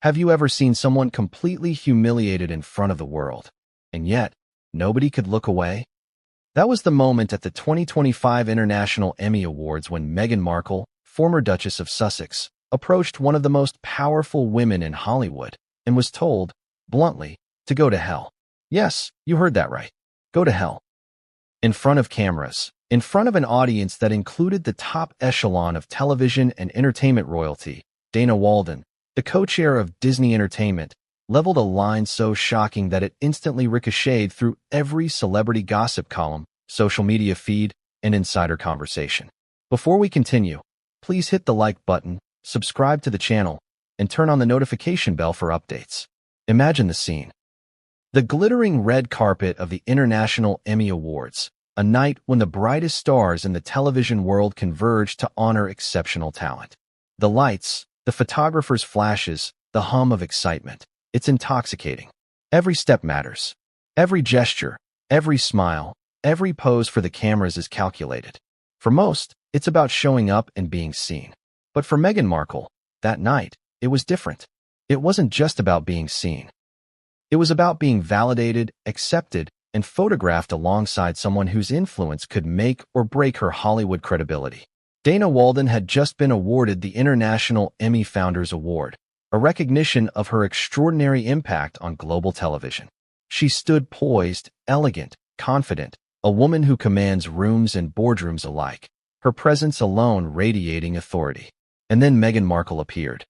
Have you ever seen someone completely humiliated in front of the world, and yet nobody could look away? That was the moment at the 2025 International Emmy Awards when Meghan Markle, former Duchess of Sussex, approached one of the most powerful women in Hollywood and was told, bluntly, to go to hell. Yes, you heard that right. Go to hell. In front of cameras, in front of an audience that included the top echelon of television and entertainment royalty, Dana Walden, the co-chair of Disney Entertainment, leveled a line so shocking that it instantly ricocheted through every celebrity gossip column, social media feed, and insider conversation. Before we continue, please hit the like button, subscribe to the channel, and turn on the notification bell for updates. Imagine the scene. The glittering red carpet of the International Emmy Awards, a night when the brightest stars in the television world converge to honor exceptional talent. The lights, the photographers' flashes, the hum of excitement. It's intoxicating. Every step matters. Every gesture, every smile, every pose for the cameras is calculated. For most, it's about showing up and being seen. But for Meghan Markle, that night, it was different. It wasn't just about being seen. It was about being validated, accepted, and photographed alongside someone whose influence could make or break her Hollywood credibility. Dana Walden had just been awarded the International Emmy Founders Award, a recognition of her extraordinary impact on global television. She stood poised, elegant, confident, a woman who commands rooms and boardrooms alike, her presence alone radiating authority. And then Meghan Markle appeared.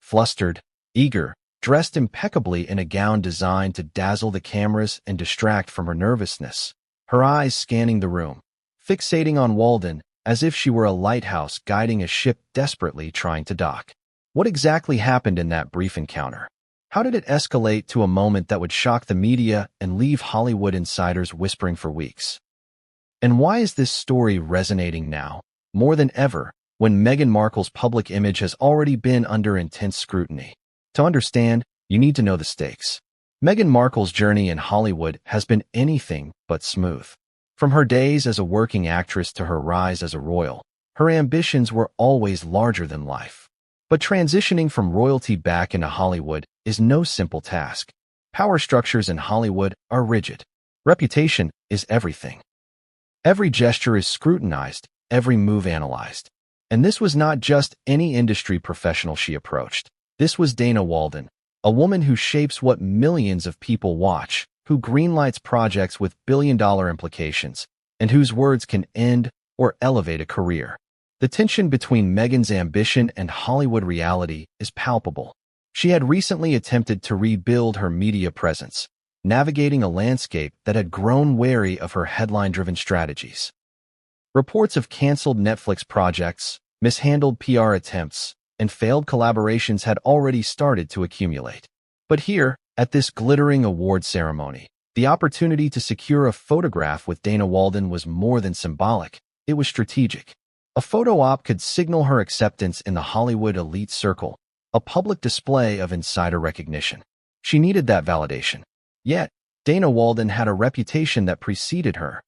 Flustered, eager, dressed impeccably in a gown designed to dazzle the cameras and distract from her nervousness, her eyes scanning the room, fixating on Walden as if she were a lighthouse guiding a ship desperately trying to dock. What exactly happened in that brief encounter? How did it escalate to a moment that would shock the media and leave Hollywood insiders whispering for weeks? And why is this story resonating now, more than ever, when Meghan Markle's public image has already been under intense scrutiny? To understand, you need to know the stakes. Meghan Markle's journey in Hollywood has been anything but smooth. From her days as a working actress to her rise as a royal, her ambitions were always larger than life. But transitioning from royalty back into Hollywood is no simple task. Power structures in Hollywood are rigid. Reputation is everything. Every gesture is scrutinized, every move analyzed. And this was not just any industry professional she approached. This was Dana Walden, a woman who shapes what millions of people watch, who greenlights projects with billion-dollar implications, and whose words can end or elevate a career. The tension between Meghan's ambition and Hollywood reality is palpable. She had recently attempted to rebuild her media presence, navigating a landscape that had grown wary of her headline-driven strategies. Reports of canceled Netflix projects, mishandled PR attempts, and failed collaborations had already started to accumulate. But here, at this glittering award ceremony, the opportunity to secure a photograph with Dana Walden was more than symbolic, it was strategic. A photo op could signal her acceptance in the Hollywood elite circle, a public display of insider recognition. She needed that validation. Yet, Dana Walden had a reputation that preceded her.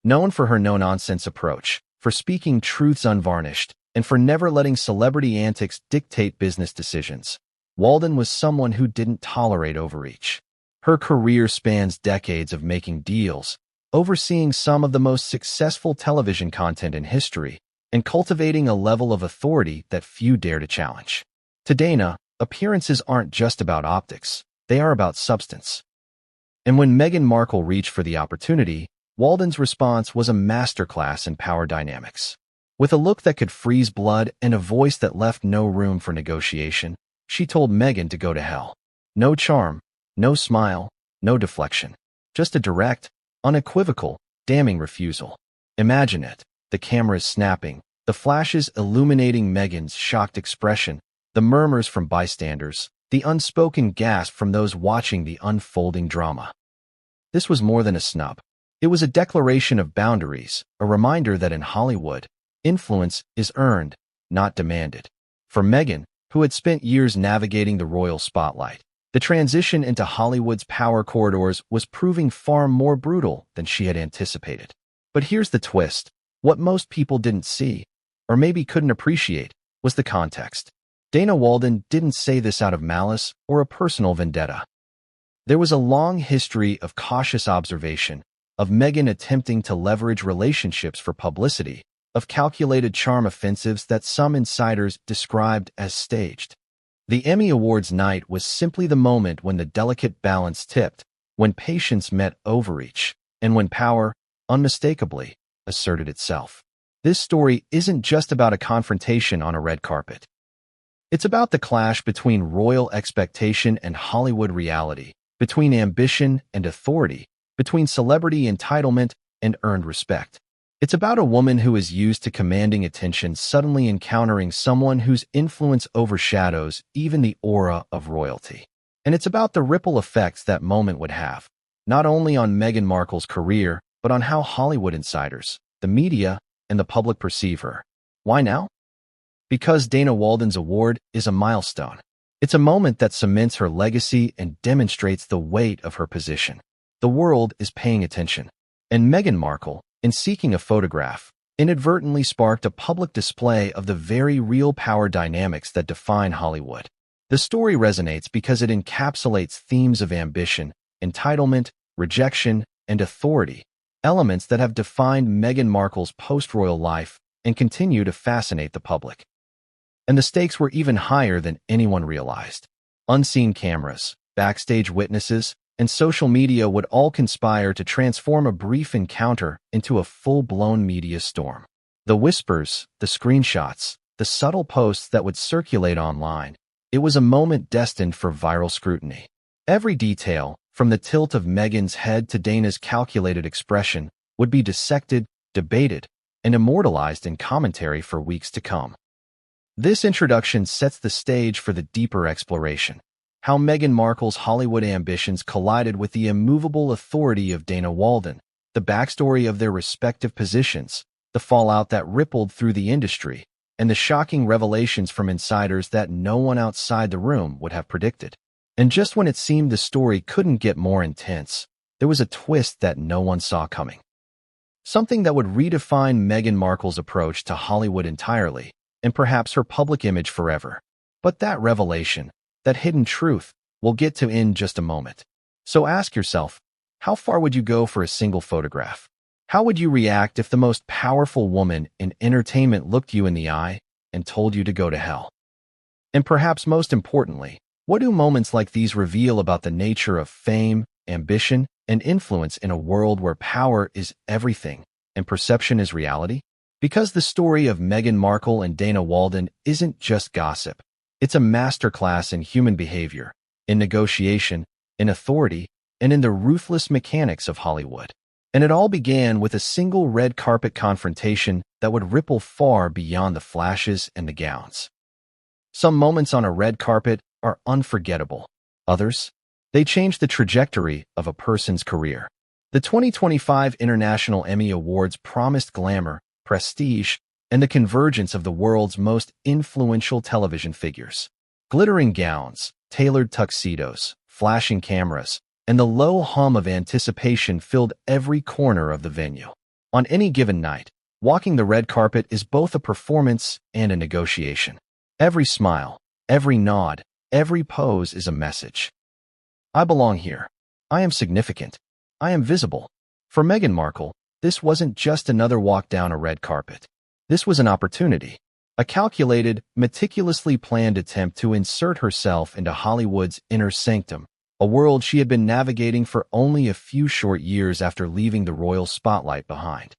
Known for her no-nonsense approach, for speaking truths unvarnished, and for never letting celebrity antics dictate business decisions, Walden was someone who didn't tolerate overreach. Her career spans decades of making deals, overseeing some of the most successful television content in history, and cultivating a level of authority that few dare to challenge. To Dana, appearances aren't just about optics, they are about substance. And when Meghan Markle reached for the opportunity, Walden's response was a masterclass in power dynamics. With a look that could freeze blood and a voice that left no room for negotiation, she told Meghan to go to hell. No charm, no smile, no deflection. Just a direct, unequivocal, damning refusal. Imagine it, the cameras snapping, the flashes illuminating Meghan's shocked expression, the murmurs from bystanders, the unspoken gasp from those watching the unfolding drama. This was more than a snub. It was a declaration of boundaries, a reminder that in Hollywood, influence is earned, not demanded. For Meghan, who had spent years navigating the royal spotlight, the transition into Hollywood's power corridors was proving far more brutal than she had anticipated. But here's the twist. What most people didn't see, or maybe couldn't appreciate, was the context. Dana Walden didn't say this out of malice or a personal vendetta. There was a long history of cautious observation, of Meghan attempting to leverage relationships for publicity, of calculated charm offensives that some insiders described as staged. The Emmy Awards night was simply the moment when the delicate balance tipped, when patience met overreach, and when power, unmistakably, asserted itself. This story isn't just about a confrontation on a red carpet. It's about the clash between royal expectation and Hollywood reality, between ambition and authority, between celebrity entitlement and earned respect. It's about a woman who is used to commanding attention suddenly encountering someone whose influence overshadows even the aura of royalty. And it's about the ripple effects that moment would have, not only on Meghan Markle's career, but on how Hollywood insiders, the media, and the public perceive her. Why now? Because Dana Walden's award is a milestone. It's a moment that cements her legacy and demonstrates the weight of her position. The world is paying attention. And Meghan Markle, in seeking a photograph, inadvertently sparked a public display of the very real power dynamics that define Hollywood. The story resonates because it encapsulates themes of ambition, entitlement, rejection, and authority, elements that have defined Meghan Markle's post-royal life and continue to fascinate the public. And the stakes were even higher than anyone realized. Unseen cameras, backstage witnesses, and social media would all conspire to transform a brief encounter into a full-blown media storm. The whispers, the screenshots, the subtle posts that would circulate online, it was a moment destined for viral scrutiny. Every detail, from the tilt of Meghan's head to Dana's calculated expression, would be dissected, debated, and immortalized in commentary for weeks to come. This introduction sets the stage for the deeper exploration. How Meghan Markle's Hollywood ambitions collided with the immovable authority of Dana Walden, the backstory of their respective positions, the fallout that rippled through the industry, and the shocking revelations from insiders that no one outside the room would have predicted. And just when it seemed the story couldn't get more intense, there was a twist that no one saw coming. Something that would redefine Meghan Markle's approach to Hollywood entirely, and perhaps her public image forever. But that revelation, that hidden truth, we'll get to in just a moment. So ask yourself, how far would you go for a single photograph? How would you react if the most powerful woman in entertainment looked you in the eye and told you to go to hell? And perhaps most importantly, what do moments like these reveal about the nature of fame, ambition, and influence in a world where power is everything and perception is reality? Because the story of Meghan Markle and Dana Walden isn't just gossip. It's a masterclass in human behavior, in negotiation, in authority, and in the ruthless mechanics of Hollywood. And it all began with a single red carpet confrontation that would ripple far beyond the flashes and the gowns. Some moments on a red carpet are unforgettable. Others, they change the trajectory of a person's career. The 2025 International Emmy Awards promised glamour, prestige, and the convergence of the world's most influential television figures. Glittering gowns, tailored tuxedos, flashing cameras, and the low hum of anticipation filled every corner of the venue. On any given night, walking the red carpet is both a performance and a negotiation. Every smile, every nod, every pose is a message. I belong here. I am significant. I am visible. For Meghan Markle, this wasn't just another walk down a red carpet. This was an opportunity, a calculated, meticulously planned attempt to insert herself into Hollywood's inner sanctum, a world she had been navigating for only a few short years after leaving the royal spotlight behind.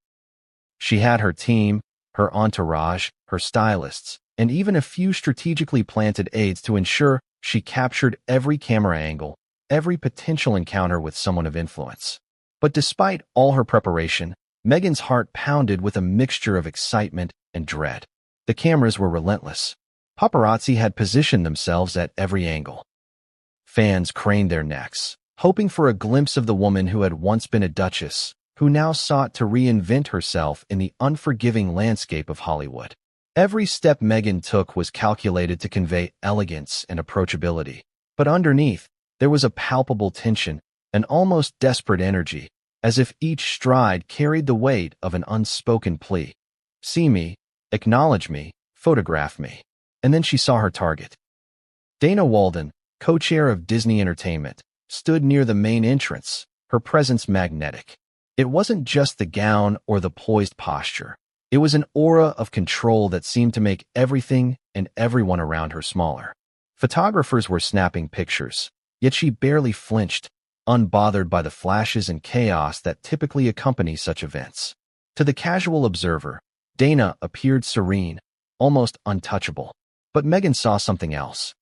She had her team, her entourage, her stylists, and even a few strategically planted aides to ensure she captured every camera angle, every potential encounter with someone of influence. But despite all her preparation, Meghan's heart pounded with a mixture of excitement and dread. The cameras were relentless. Paparazzi had positioned themselves at every angle. Fans craned their necks, hoping for a glimpse of the woman who had once been a duchess, who now sought to reinvent herself in the unforgiving landscape of Hollywood. Every step Meghan took was calculated to convey elegance and approachability. But underneath, there was a palpable tension, an almost desperate energy, as if each stride carried the weight of an unspoken plea. See me, acknowledge me, photograph me. and then she saw her target. Dana Walden, co-chair of Disney Entertainment, stood near the main entrance, her presence magnetic. It wasn't just the gown or the poised posture. It was an aura of control that seemed to make everything and everyone around her smaller. Photographers were snapping pictures, yet she barely flinched, unbothered by the flashes and chaos that typically accompany such events. To the casual observer, Dana appeared serene, almost untouchable. But Meghan saw something else.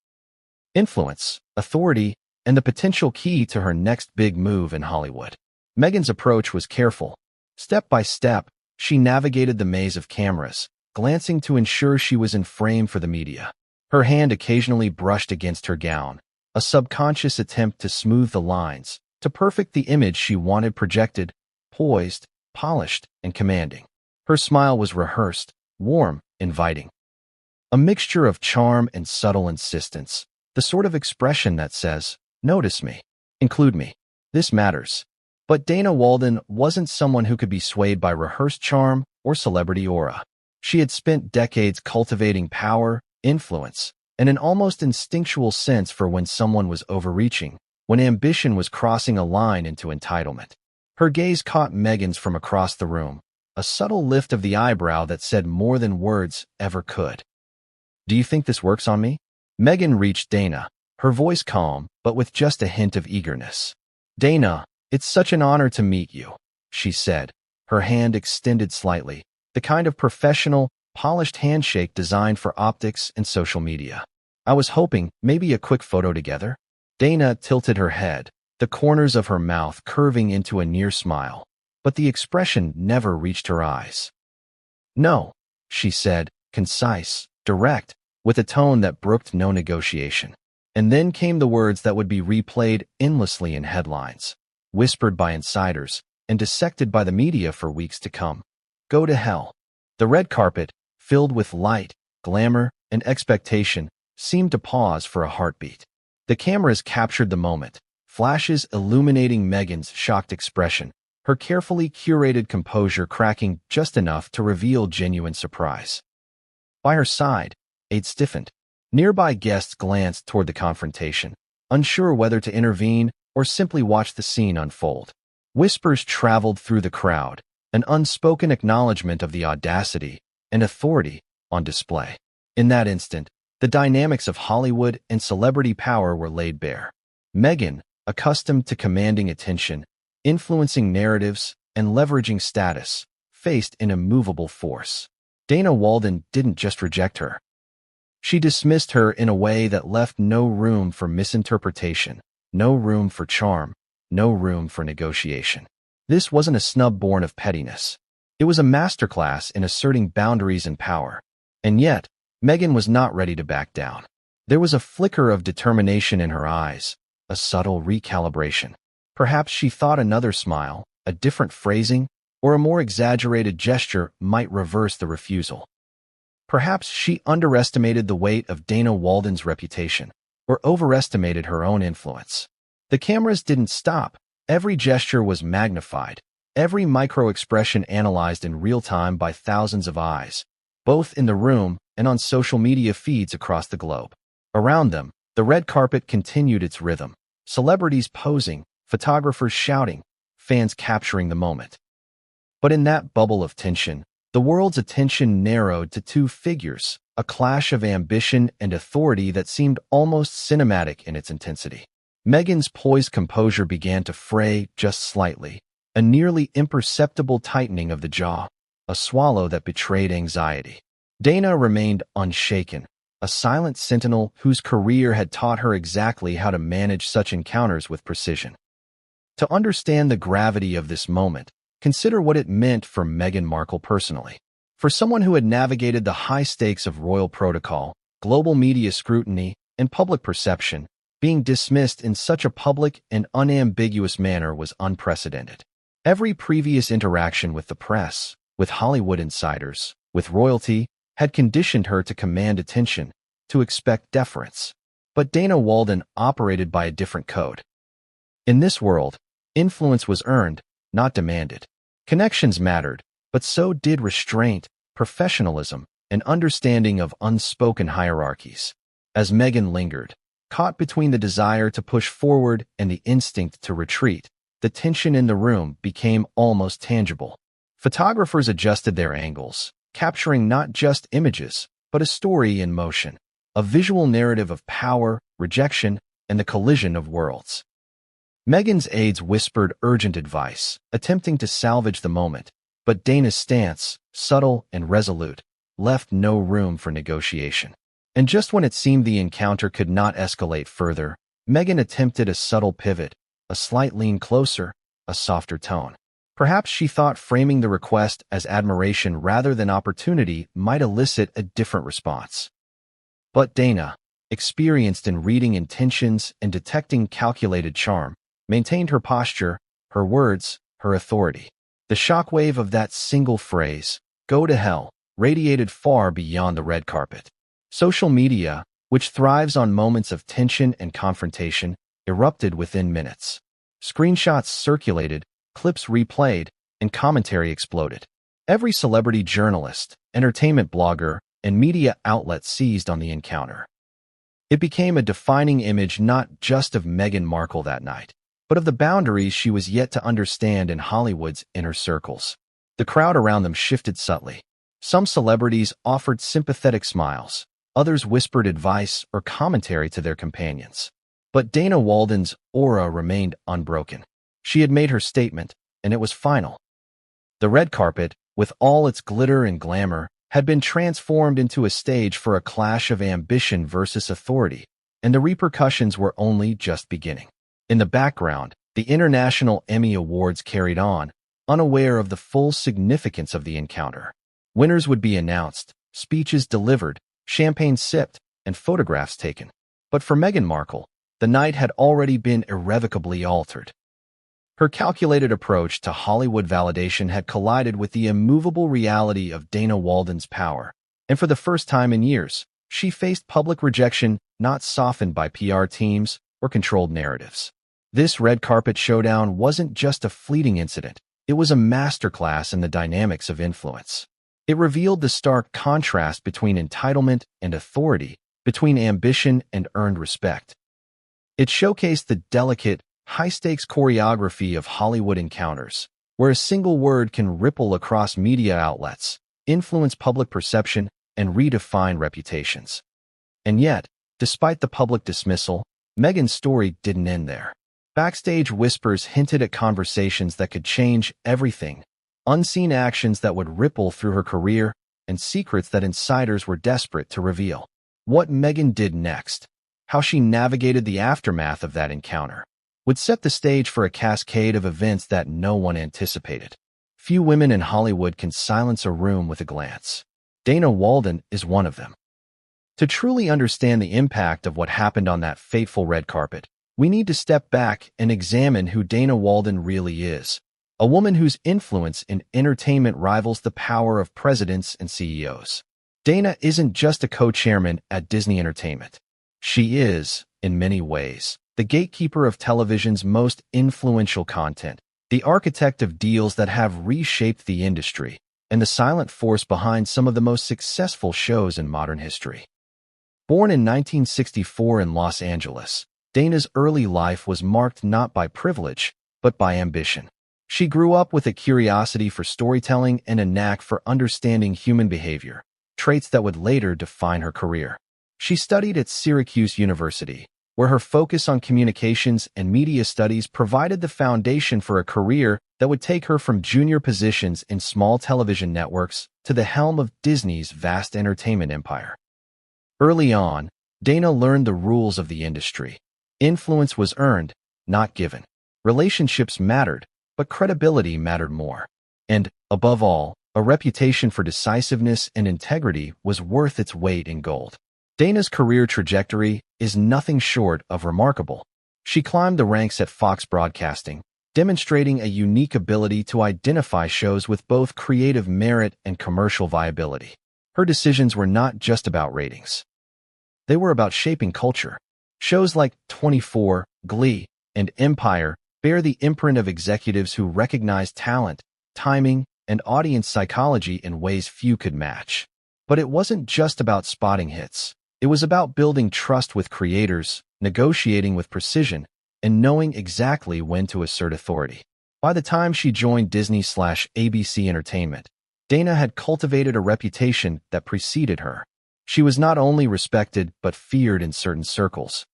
Influence, authority, and the potential key to her next big move in Hollywood. Meghan's approach was careful. Step by step, she navigated the maze of cameras, glancing to ensure she was in frame for the media. Her hand occasionally brushed against her gown, a subconscious attempt to smooth the lines, to perfect the image she wanted projected, poised, polished, and commanding. Her smile was rehearsed, warm, inviting. A mixture of charm and subtle insistence, the sort of expression that says, "Notice me, include me, this matters." But Dana Walden wasn't someone who could be swayed by rehearsed charm or celebrity aura. She had spent decades cultivating power, influence, and an almost instinctual sense for when someone was overreaching, when ambition was crossing a line into entitlement. Her gaze caught Meghan's from across the room, a subtle lift of the eyebrow that said more than words ever could. "Do you think this works on me?" Meghan reached Dana, her voice calm, but with just a hint of eagerness. "Dana, it's such an honor to meet you," she said, her hand extended slightly, the kind of professional, polished handshake designed for optics and social media. "I was hoping maybe a quick photo together." Dana tilted her head, the corners of her mouth curving into a near smile, but the expression never reached her eyes. "No," she said, concise, direct, with a tone that brooked no negotiation. And then came the words that would be replayed endlessly in headlines, whispered by insiders, and dissected by the media for weeks to come. "Go to hell." The red carpet, filled with light, glamour, and expectation, seemed to pause for a heartbeat. The cameras captured the moment, flashes illuminating Meghan's shocked expression, her carefully curated composure cracking just enough to reveal genuine surprise. By her side, Aide stiffened. Nearby guests glanced toward the confrontation, unsure whether to intervene or simply watch the scene unfold. Whispers traveled through the crowd, an unspoken acknowledgement of the audacity and authority on display. In that instant, the dynamics of Hollywood and celebrity power were laid bare. Meghan, accustomed to commanding attention, influencing narratives, and leveraging status, faced an immovable force. Dana Walden didn't just reject her. She dismissed her in a way that left no room for misinterpretation, no room for charm, no room for negotiation. This wasn't a snub born of pettiness. It was a masterclass in asserting boundaries and power. And yet, Meghan was not ready to back down. There was a flicker of determination in her eyes, a subtle recalibration. Perhaps she thought another smile, a different phrasing, or a more exaggerated gesture might reverse the refusal. Perhaps she underestimated the weight of Dana Walden's reputation, or overestimated her own influence. The cameras didn't stop. Every gesture was magnified, every micro-expression analyzed in real time by thousands of eyes, both in the room and on social media feeds across the globe. Around them, the red carpet continued its rhythm, celebrities posing, photographers shouting, fans capturing the moment. But in that bubble of tension, the world's attention narrowed to two figures, a clash of ambition and authority that seemed almost cinematic in its intensity. Meghan's poised composure began to fray just slightly, a nearly imperceptible tightening of the jaw, a swallow that betrayed anxiety. Dana remained unshaken, a silent sentinel whose career had taught her exactly how to manage such encounters with precision. To understand the gravity of this moment, consider what it meant for Meghan Markle personally. For someone who had navigated the high stakes of royal protocol, global media scrutiny, and public perception, being dismissed in such a public and unambiguous manner was unprecedented. Every previous interaction with the press, with Hollywood insiders, with royalty, had conditioned her to command attention, to expect deference. But Dana Walden operated by a different code. In this world, influence was earned, not demanded. Connections mattered, but so did restraint, professionalism, an understanding of unspoken hierarchies. As Meghan lingered, caught between the desire to push forward and the instinct to retreat, the tension in the room became almost tangible. Photographers adjusted their angles, capturing not just images, but a story in motion, a visual narrative of power, rejection, and the collision of worlds. Meghan's aides whispered urgent advice, attempting to salvage the moment, but Dana's stance, subtle and resolute, left no room for negotiation. And just when it seemed the encounter could not escalate further, Meghan attempted a subtle pivot, a slight lean closer, a softer tone. Perhaps she thought framing the request as admiration rather than opportunity might elicit a different response. But Dana, experienced in reading intentions and detecting calculated charm, maintained her posture, her words, her authority. The shockwave of that single phrase, "Go to hell," radiated far beyond the red carpet. Social media, which thrives on moments of tension and confrontation, erupted within minutes. Screenshots circulated, clips replayed, and commentary exploded. Every celebrity journalist, entertainment blogger, and media outlet seized on the encounter. It became a defining image not just of Meghan Markle that night, but of the boundaries she was yet to understand in Hollywood's inner circles. The crowd around them shifted subtly. Some celebrities offered sympathetic smiles, others whispered advice or commentary to their companions. But Dana Walden's aura remained unbroken. She had made her statement, and it was final. The red carpet, with all its glitter and glamour, had been transformed into a stage for a clash of ambition versus authority, and the repercussions were only just beginning. In the background, the International Emmy Awards carried on, unaware of the full significance of the encounter. Winners would be announced, speeches delivered, champagne sipped, and photographs taken. But for Meghan Markle, the night had already been irrevocably altered. Her calculated approach to Hollywood validation had collided with the immovable reality of Dana Walden's power, and for the first time in years, she faced public rejection not softened by PR teams or controlled narratives. This red carpet showdown wasn't just a fleeting incident, it was a masterclass in the dynamics of influence. It revealed the stark contrast between entitlement and authority, between ambition and earned respect. It showcased the delicate, high-stakes choreography of Hollywood encounters, where a single word can ripple across media outlets, influence public perception, and redefine reputations. And yet, despite the public dismissal, Meghan's story didn't end there. Backstage whispers hinted at conversations that could change everything, unseen actions that would ripple through her career, and secrets that insiders were desperate to reveal. What Meghan did next, how she navigated the aftermath of that encounter, would set the stage for a cascade of events that no one anticipated. Few women in Hollywood can silence a room with a glance. Dana Walden is one of them. To truly understand the impact of what happened on that fateful red carpet, we need to step back and examine who Dana Walden really is, a woman whose influence in entertainment rivals the power of presidents and CEOs. Dana isn't just a co-chairman at Disney Entertainment. She is, in many ways, the gatekeeper of television's most influential content, the architect of deals that have reshaped the industry, and the silent force behind some of the most successful shows in modern history. Born in 1964 in Los Angeles, Dana's early life was marked not by privilege, but by ambition. She grew up with a curiosity for storytelling and a knack for understanding human behavior, traits that would later define her career. She studied at Syracuse University, where her focus on communications and media studies provided the foundation for a career that would take her from junior positions in small television networks to the helm of Disney's vast entertainment empire. Early on, Dana learned the rules of the industry. Influence was earned, not given. Relationships mattered, but credibility mattered more. And, above all, a reputation for decisiveness and integrity was worth its weight in gold. Dana's career trajectory is nothing short of remarkable. She climbed the ranks at Fox Broadcasting, demonstrating a unique ability to identify shows with both creative merit and commercial viability. Her decisions were not just about ratings. They were about shaping culture. Shows like 24, Glee, and Empire bear the imprint of executives who recognize talent, timing, and audience psychology in ways few could match. But it wasn't just about spotting hits. It was about building trust with creators, negotiating with precision, and knowing exactly when to assert authority. By the time she joined Disney/ABC Entertainment, Dana had cultivated a reputation that preceded her. She was not only respected but feared in certain circles.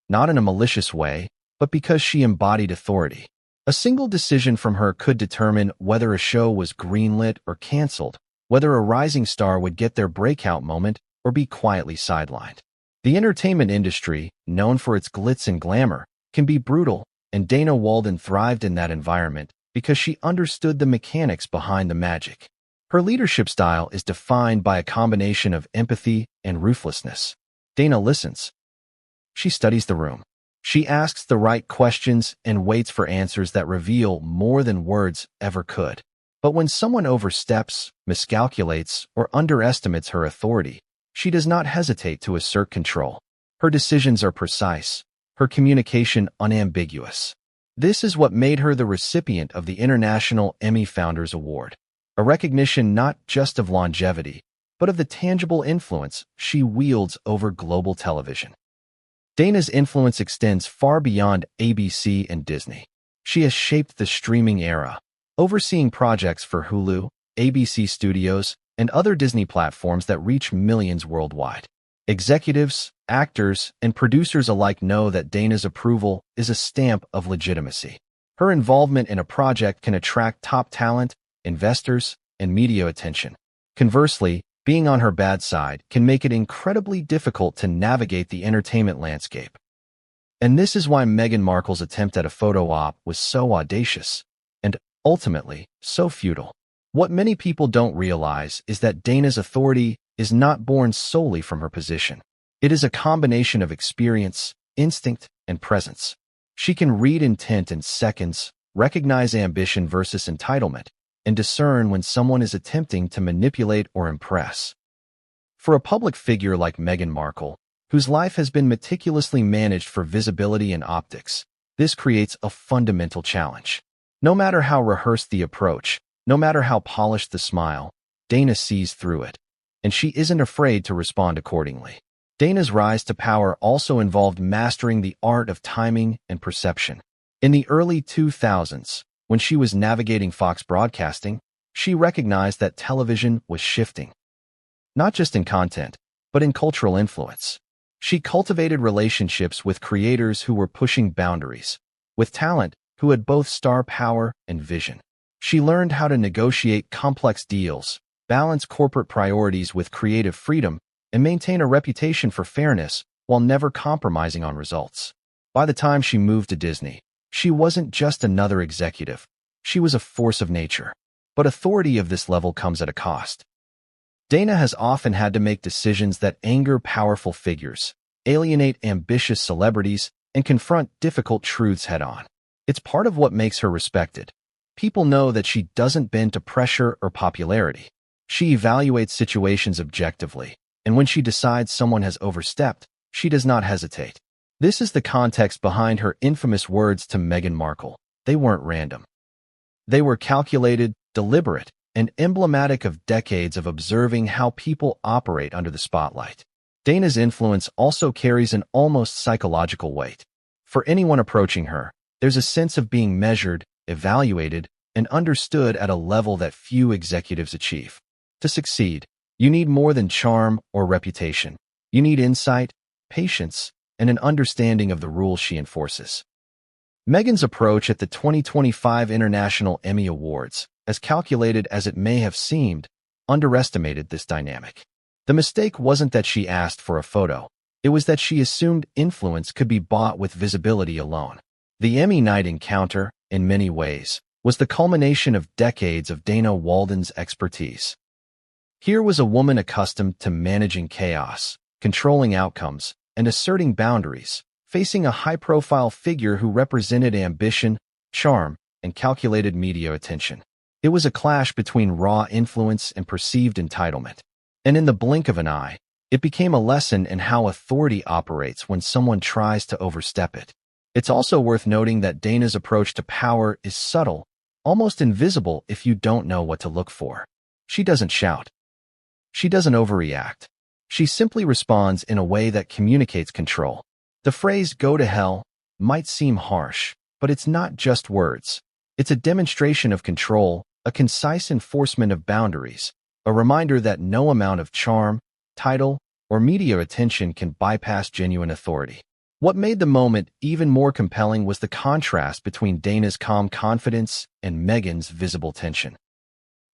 Not in a malicious way, but because she embodied authority. A single decision from her could determine whether a show was greenlit or canceled, whether a rising star would get their breakout moment or be quietly sidelined. The entertainment industry, known for its glitz and glamour, can be brutal, and Dana Walden thrived in that environment because she understood the mechanics behind the magic. Her leadership style is defined by a combination of empathy and ruthlessness. Dana listens. She studies the room. She asks the right questions and waits for answers that reveal more than words ever could. But when someone oversteps, miscalculates, or underestimates her authority, she does not hesitate to assert control. Her decisions are precise, her communication unambiguous. This is what made her the recipient of the International Emmy Founders Award, a recognition not just of longevity, but of the tangible influence she wields over global television. Dana's influence extends far beyond ABC and Disney. She has shaped the streaming era, overseeing projects for Hulu, ABC Studios, and other Disney platforms that reach millions worldwide. Executives, actors, and producers alike know that Dana's approval is a stamp of legitimacy. Her involvement in a project can attract top talent, investors, and media attention. Conversely, being on her bad side can make it incredibly difficult to navigate the entertainment landscape. And this is why Meghan Markle's attempt at a photo op was so audacious and, ultimately, so futile. What many people don't realize is that Dana's authority is not born solely from her position. It is a combination of experience, instinct, and presence. She can read intent in seconds, recognize ambition versus entitlement, and discern when someone is attempting to manipulate or impress. For a public figure like Meghan Markle, whose life has been meticulously managed for visibility and optics, this creates a fundamental challenge. No matter how rehearsed the approach, no matter how polished the smile, Dana sees through it, and she isn't afraid to respond accordingly. Dana's rise to power also involved mastering the art of timing and perception. In the early 2000s, when she was navigating Fox Broadcasting, she recognized that television was shifting. Not just in content, but in cultural influence. She cultivated relationships with creators who were pushing boundaries, with talent who had both star power and vision. She learned how to negotiate complex deals, balance corporate priorities with creative freedom, and maintain a reputation for fairness while never compromising on results. By the time she moved to Disney, she wasn't just another executive. She was a force of nature. But authority of this level comes at a cost. Dana has often had to make decisions that anger powerful figures, alienate ambitious celebrities, and confront difficult truths head-on. It's part of what makes her respected. People know that she doesn't bend to pressure or popularity. She evaluates situations objectively, and when she decides someone has overstepped, she does not hesitate. This is the context behind her infamous words to Meghan Markle. They weren't random. They were calculated, deliberate, and emblematic of decades of observing how people operate under the spotlight. Dana's influence also carries an almost psychological weight. For anyone approaching her, there's a sense of being measured, evaluated, and understood at a level that few executives achieve. To succeed, you need more than charm or reputation. You need insight, patience, and an understanding of the rules she enforces. Meghan's approach at the 2025 International Emmy Awards, as calculated as it may have seemed, underestimated this dynamic. The mistake wasn't that she asked for a photo. It was that she assumed influence could be bought with visibility alone. The Emmy night encounter, in many ways, was the culmination of decades of Dana Walden's expertise. Here was a woman accustomed to managing chaos, controlling outcomes, and asserting boundaries, facing a high-profile figure who represented ambition, charm, and calculated media attention. It was a clash between raw influence and perceived entitlement. And in the blink of an eye, it became a lesson in how authority operates when someone tries to overstep it. It's also worth noting that Dana's approach to power is subtle, almost invisible if you don't know what to look for. She doesn't shout. She doesn't overreact. She simply responds in a way that communicates control. The phrase "go to hell" might seem harsh, but it's not just words. It's a demonstration of control, a concise enforcement of boundaries, a reminder that no amount of charm, title, or media attention can bypass genuine authority. What made the moment even more compelling was the contrast between Dana's calm confidence and Meghan's visible tension.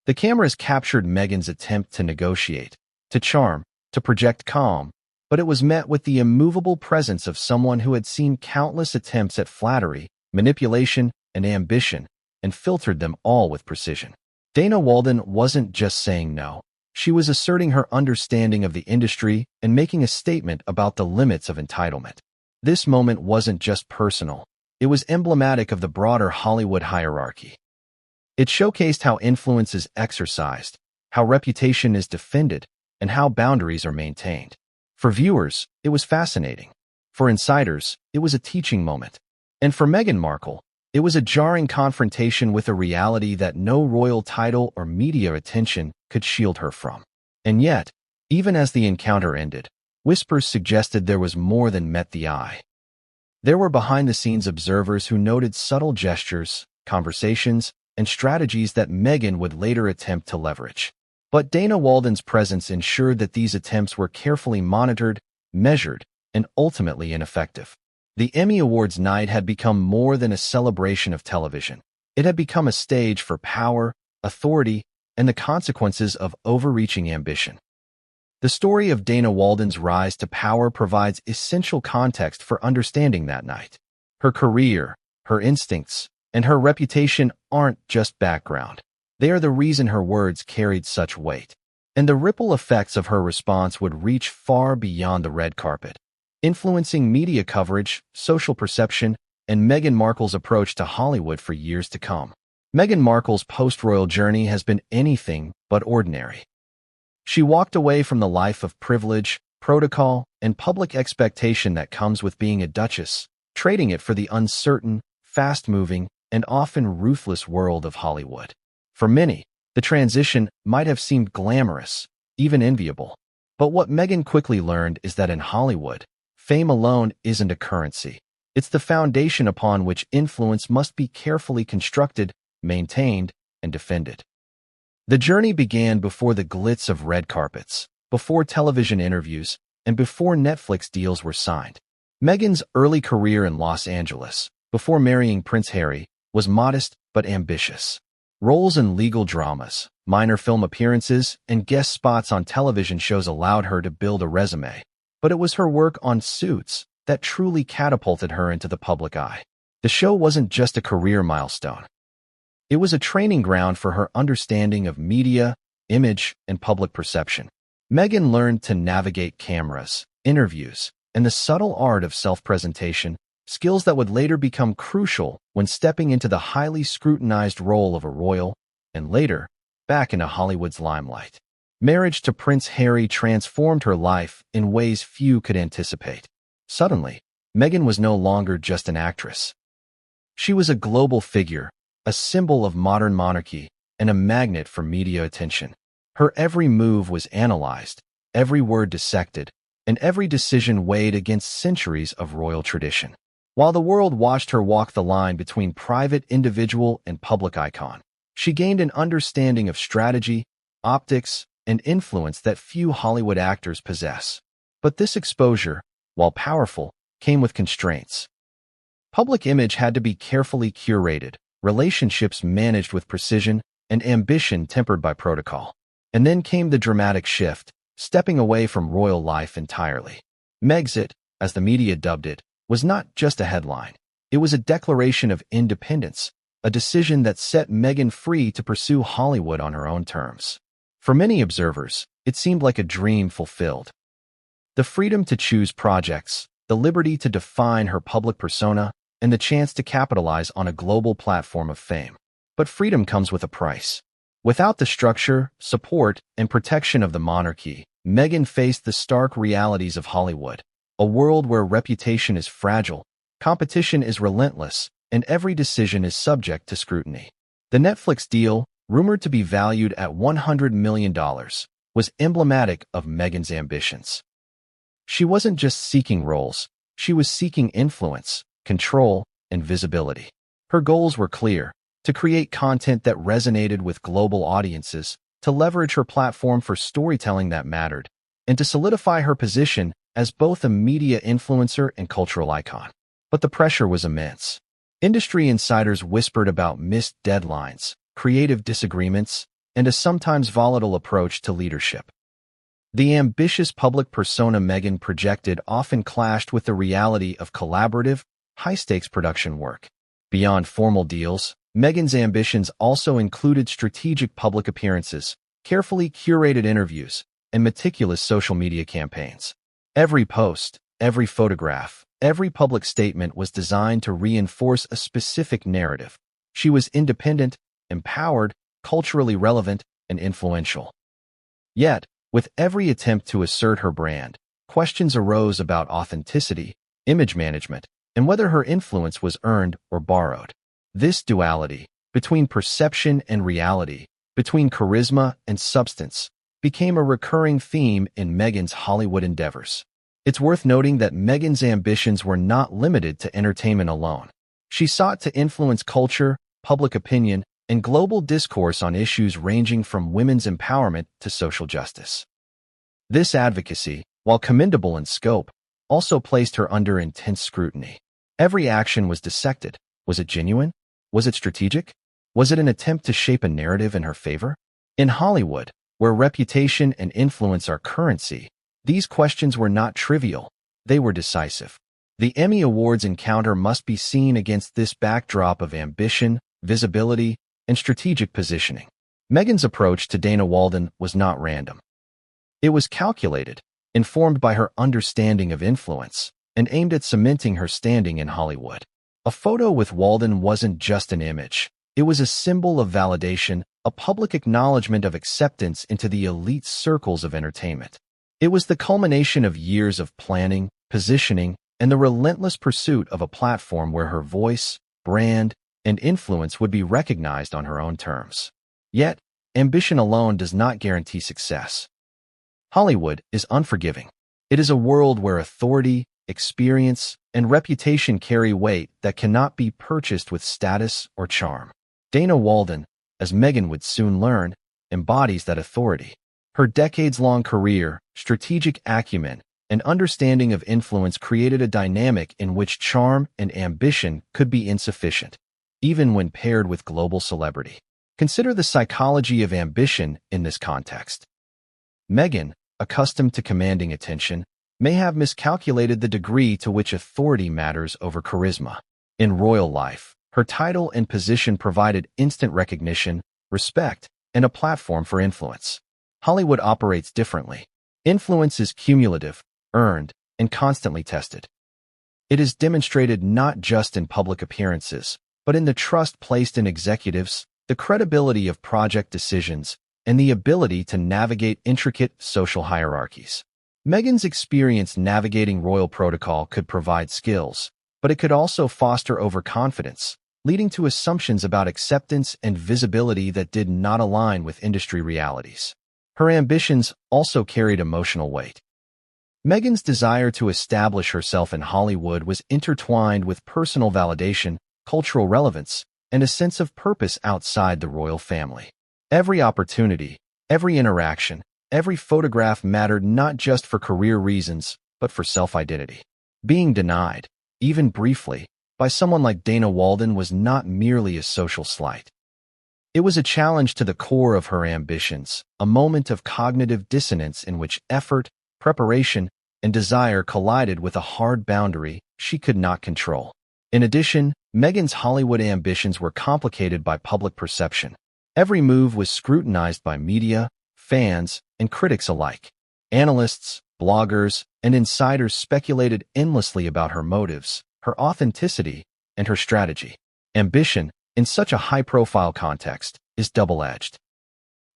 The cameras captured Meghan's attempt to negotiate, to charm, to project calm, but it was met with the immovable presence of someone who had seen countless attempts at flattery, manipulation, and ambition, and filtered them all with precision. Dana Walden wasn't just saying no. She was asserting her understanding of the industry and making a statement about the limits of entitlement. This moment wasn't just personal. It was emblematic of the broader Hollywood hierarchy. It showcased how influence is exercised, how reputation is defended, and how boundaries are maintained. For viewers, it was fascinating. For insiders, it was a teaching moment. And for Meghan Markle, it was a jarring confrontation with a reality that no royal title or media attention could shield her from. And yet, even as the encounter ended, whispers suggested there was more than met the eye. There were behind-the-scenes observers who noted subtle gestures, conversations, and strategies that Meghan would later attempt to leverage. But Dana Walden's presence ensured that these attempts were carefully monitored, measured, and ultimately ineffective. The Emmy Awards night had become more than a celebration of television. It had become a stage for power, authority, and the consequences of overreaching ambition. The story of Dana Walden's rise to power provides essential context for understanding that night. Her career, her instincts, and her reputation aren't just background. They are the reason her words carried such weight. And the ripple effects of her response would reach far beyond the red carpet, influencing media coverage, social perception, and Meghan Markle's approach to Hollywood for years to come. Meghan Markle's post-royal journey has been anything but ordinary. She walked away from the life of privilege, protocol, and public expectation that comes with being a duchess, trading it for the uncertain, fast-moving, and often ruthless world of Hollywood. For many, the transition might have seemed glamorous, even enviable. But what Meghan quickly learned is that in Hollywood, fame alone isn't a currency. It's the foundation upon which influence must be carefully constructed, maintained, and defended. The journey began before the glitz of red carpets, before television interviews, and before Netflix deals were signed. Meghan's early career in Los Angeles, before marrying Prince Harry, was modest but ambitious. Roles in legal dramas, minor film appearances, and guest spots on television shows allowed her to build a resume. But it was her work on Suits that truly catapulted her into the public eye. The show wasn't just a career milestone. It was a training ground for her understanding of media, image, and public perception. Meghan learned to navigate cameras, interviews, and the subtle art of self-presentation, skills that would later become crucial when stepping into the highly scrutinized role of a royal, and later, back into Hollywood's limelight. Marriage to Prince Harry transformed her life in ways few could anticipate. Suddenly, Meghan was no longer just an actress. She was a global figure, a symbol of modern monarchy, and a magnet for media attention. Her every move was analyzed, every word dissected, and every decision weighed against centuries of royal tradition. While the world watched her walk the line between private individual and public icon, she gained an understanding of strategy, optics, and influence that few Hollywood actors possess. But this exposure, while powerful, came with constraints. Public image had to be carefully curated, relationships managed with precision, and ambition tempered by protocol. And then came the dramatic shift, stepping away from royal life entirely. Megxit, as the media dubbed it, was not just a headline. It was a declaration of independence, a decision that set Meghan free to pursue Hollywood on her own terms. For many observers, it seemed like a dream fulfilled. The freedom to choose projects, the liberty to define her public persona, and the chance to capitalize on a global platform of fame. But freedom comes with a price. Without the structure, support, and protection of the monarchy, Meghan faced the stark realities of Hollywood, a world where reputation is fragile, competition is relentless, and every decision is subject to scrutiny. The Netflix deal, rumored to be valued at $100 million, was emblematic of Meghan's ambitions. She wasn't just seeking roles, she was seeking influence, control, and visibility. Her goals were clear: to create content that resonated with global audiences, to leverage her platform for storytelling that mattered, and to solidify her position as both a media influencer and cultural icon. But the pressure was immense. Industry insiders whispered about missed deadlines, creative disagreements, and a sometimes volatile approach to leadership. The ambitious public persona Meghan projected often clashed with the reality of collaborative, high-stakes production work. Beyond formal deals, Meghan's ambitions also included strategic public appearances, carefully curated interviews, and meticulous social media campaigns. Every post, every photograph, every public statement was designed to reinforce a specific narrative. She was independent, empowered, culturally relevant, and influential. Yet, with every attempt to assert her brand, questions arose about authenticity, image management, and whether her influence was earned or borrowed. This duality, between perception and reality, between charisma and substance, became a recurring theme in Meghan's Hollywood endeavors. It's worth noting that Meghan's ambitions were not limited to entertainment alone. She sought to influence culture, public opinion, and global discourse on issues ranging from women's empowerment to social justice. This advocacy, while commendable in scope, also placed her under intense scrutiny. Every action was dissected. Was it genuine? Was it strategic? Was it an attempt to shape a narrative in her favor? In Hollywood, where reputation and influence are currency, these questions were not trivial. They were decisive. The Emmy Awards encounter must be seen against this backdrop of ambition, visibility, and strategic positioning. Meghan's approach to Dana Walden was not random. It was calculated, informed by her understanding of influence, and aimed at cementing her standing in Hollywood. A photo with Walden wasn't just an image. It was a symbol of validation, a public acknowledgement of acceptance into the elite circles of entertainment. It was the culmination of years of planning, positioning, and the relentless pursuit of a platform where her voice, brand, and influence would be recognized on her own terms. Yet, ambition alone does not guarantee success. Hollywood is unforgiving. It is a world where authority, experience, and reputation carry weight that cannot be purchased with status or charm. Dana Walden, as Meghan would soon learn, embodies that authority. Her decades-long career, strategic acumen, and understanding of influence created a dynamic in which charm and ambition could be insufficient, even when paired with global celebrity. Consider the psychology of ambition in this context. Meghan, accustomed to commanding attention, may have miscalculated the degree to which authority matters over charisma. In royal life, her title and position provided instant recognition, respect, and a platform for influence. Hollywood operates differently. Influence is cumulative, earned, and constantly tested. It is demonstrated not just in public appearances, but in the trust placed in executives, the credibility of project decisions, and the ability to navigate intricate social hierarchies. Meghan's experience navigating royal protocol could provide skills, but it could also foster overconfidence, leading to assumptions about acceptance and visibility that did not align with industry realities. Her ambitions also carried emotional weight. Meghan's desire to establish herself in Hollywood was intertwined with personal validation, cultural relevance, and a sense of purpose outside the royal family. Every opportunity, every interaction, every photograph mattered not just for career reasons, but for self-identity. Being denied, even briefly, by someone like Dana Walden was not merely a social slight. It was a challenge to the core of her ambitions, a moment of cognitive dissonance in which effort, preparation, and desire collided with a hard boundary she could not control. In addition, Meghan's Hollywood ambitions were complicated by public perception. Every move was scrutinized by media, fans, and critics alike. Analysts, bloggers, and insiders speculated endlessly about her motives, her authenticity, and her strategy. Ambition, in such a high-profile context, is double-edged.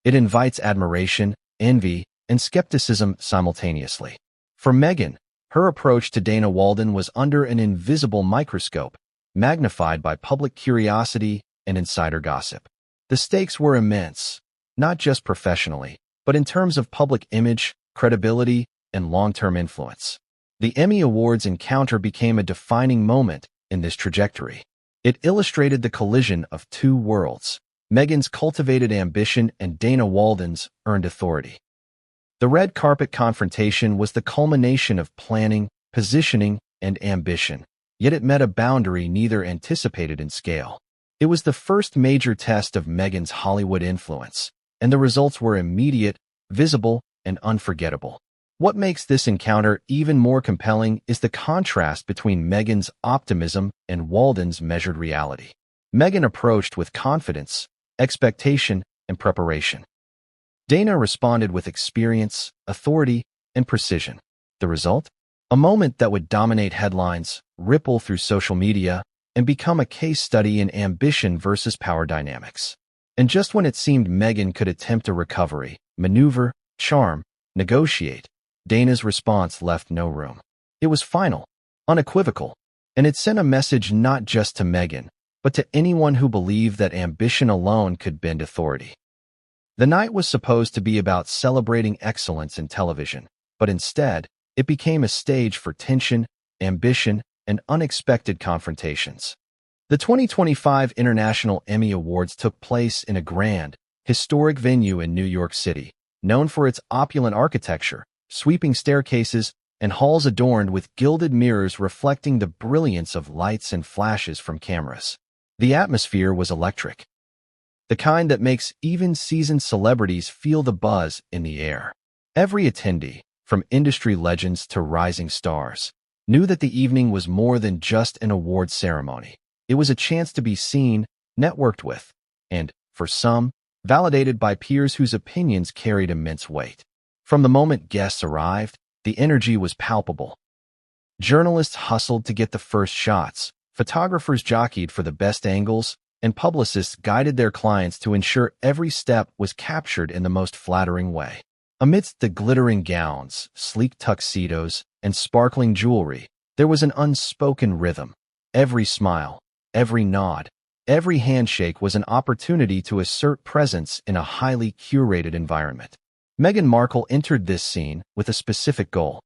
It invites admiration, envy, and skepticism simultaneously. For Meghan, her approach to Dana Walden was under an invisible microscope, magnified by public curiosity and insider gossip. The stakes were immense, not just professionally, but in terms of public image, credibility, and long-term influence. The Emmy Awards encounter became a defining moment in this trajectory. It illustrated the collision of two worlds, Meghan's cultivated ambition and Dana Walden's earned authority. The red carpet confrontation was the culmination of planning, positioning, and ambition, yet it met a boundary neither anticipated in scale. It was the first major test of Meghan's Hollywood influence, and the results were immediate, visible, and unforgettable. What makes this encounter even more compelling is the contrast between Meghan's optimism and Walden's measured reality. Meghan approached with confidence, expectation, and preparation. Dana responded with experience, authority, and precision. The result? A moment that would dominate headlines, ripple through social media, and become a case study in ambition versus power dynamics. And just when it seemed Meghan could attempt a recovery, maneuver, charm, negotiate, Dana's response left no room. It was final, unequivocal, and it sent a message not just to Meghan, but to anyone who believed that ambition alone could bend authority. The night was supposed to be about celebrating excellence in television, but instead, it became a stage for tension, ambition, and unexpected confrontations. The 2025 International Emmy Awards took place in a grand, historic venue in New York City, known for its opulent architecture, sweeping staircases, and halls adorned with gilded mirrors reflecting the brilliance of lights and flashes from cameras. The atmosphere was electric, the kind that makes even seasoned celebrities feel the buzz in the air. Every attendee, from industry legends to rising stars, knew that the evening was more than just an award ceremony. It was a chance to be seen, networked with, and, for some, validated by peers whose opinions carried immense weight. From the moment guests arrived, the energy was palpable. Journalists hustled to get the first shots, photographers jockeyed for the best angles, and publicists guided their clients to ensure every step was captured in the most flattering way. Amidst the glittering gowns, sleek tuxedos, and sparkling jewelry, there was an unspoken rhythm. Every smile, every nod, every handshake was an opportunity to assert presence in a highly curated environment. Meghan Markle entered this scene with a specific goal.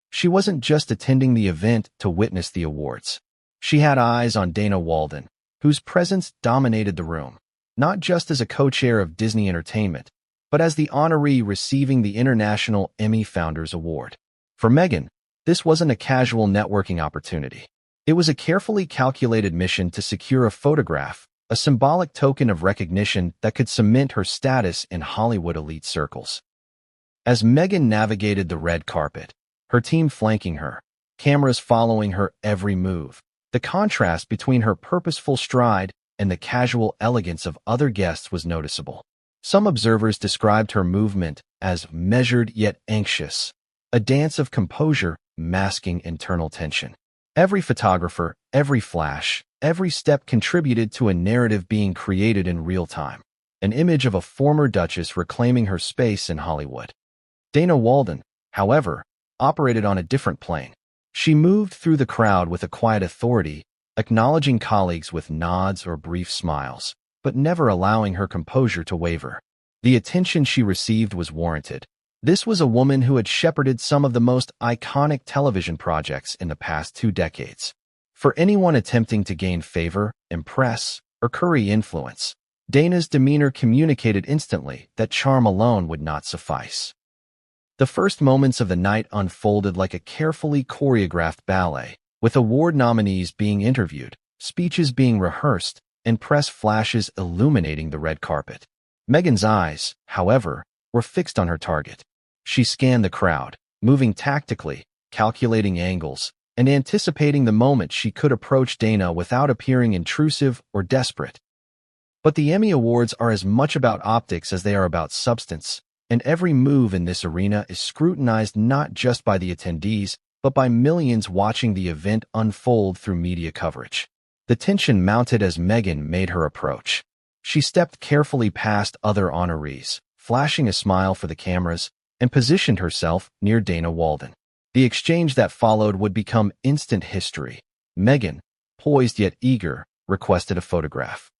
She wasn't just attending the event to witness the awards. She had eyes on Dana Walden, whose presence dominated the room, not just as a co-chair of Disney Entertainment, but as the honoree receiving the International Emmy Founders Award. For Meghan, this wasn't a casual networking opportunity. It was a carefully calculated mission to secure a photograph, a symbolic token of recognition that could cement her status in Hollywood elite circles. As Meghan navigated the red carpet, her team flanking her, cameras following her every move, the contrast between her purposeful stride and the casual elegance of other guests was noticeable. Some observers described her movement as measured yet anxious, a dance of composure masking internal tension. Every photographer, every flash, every step contributed to a narrative being created in real time, an image of a former duchess reclaiming her space in Hollywood. Dana Walden, however, operated on a different plane. She moved through the crowd with a quiet authority, acknowledging colleagues with nods or brief smiles, but never allowing her composure to waver. The attention she received was warranted. This was a woman who had shepherded some of the most iconic television projects in the past 2 decades. For anyone attempting to gain favor, impress, or curry influence, Dana's demeanor communicated instantly that charm alone would not suffice. The first moments of the night unfolded like a carefully choreographed ballet, with award nominees being interviewed, speeches being rehearsed, and press flashes illuminating the red carpet. Meghan's eyes, however, were fixed on her target. She scanned the crowd, moving tactically, calculating angles, and anticipating the moment she could approach Dana without appearing intrusive or desperate. But the Emmy Awards are as much about optics as they are about substance, and every move in this arena is scrutinized not just by the attendees, but by millions watching the event unfold through media coverage. The tension mounted as Meghan made her approach. She stepped carefully past other honorees, flashing a smile for the cameras, and positioned herself near Dana Walden. The exchange that followed would become instant history. Meghan, poised yet eager, requested a photograph.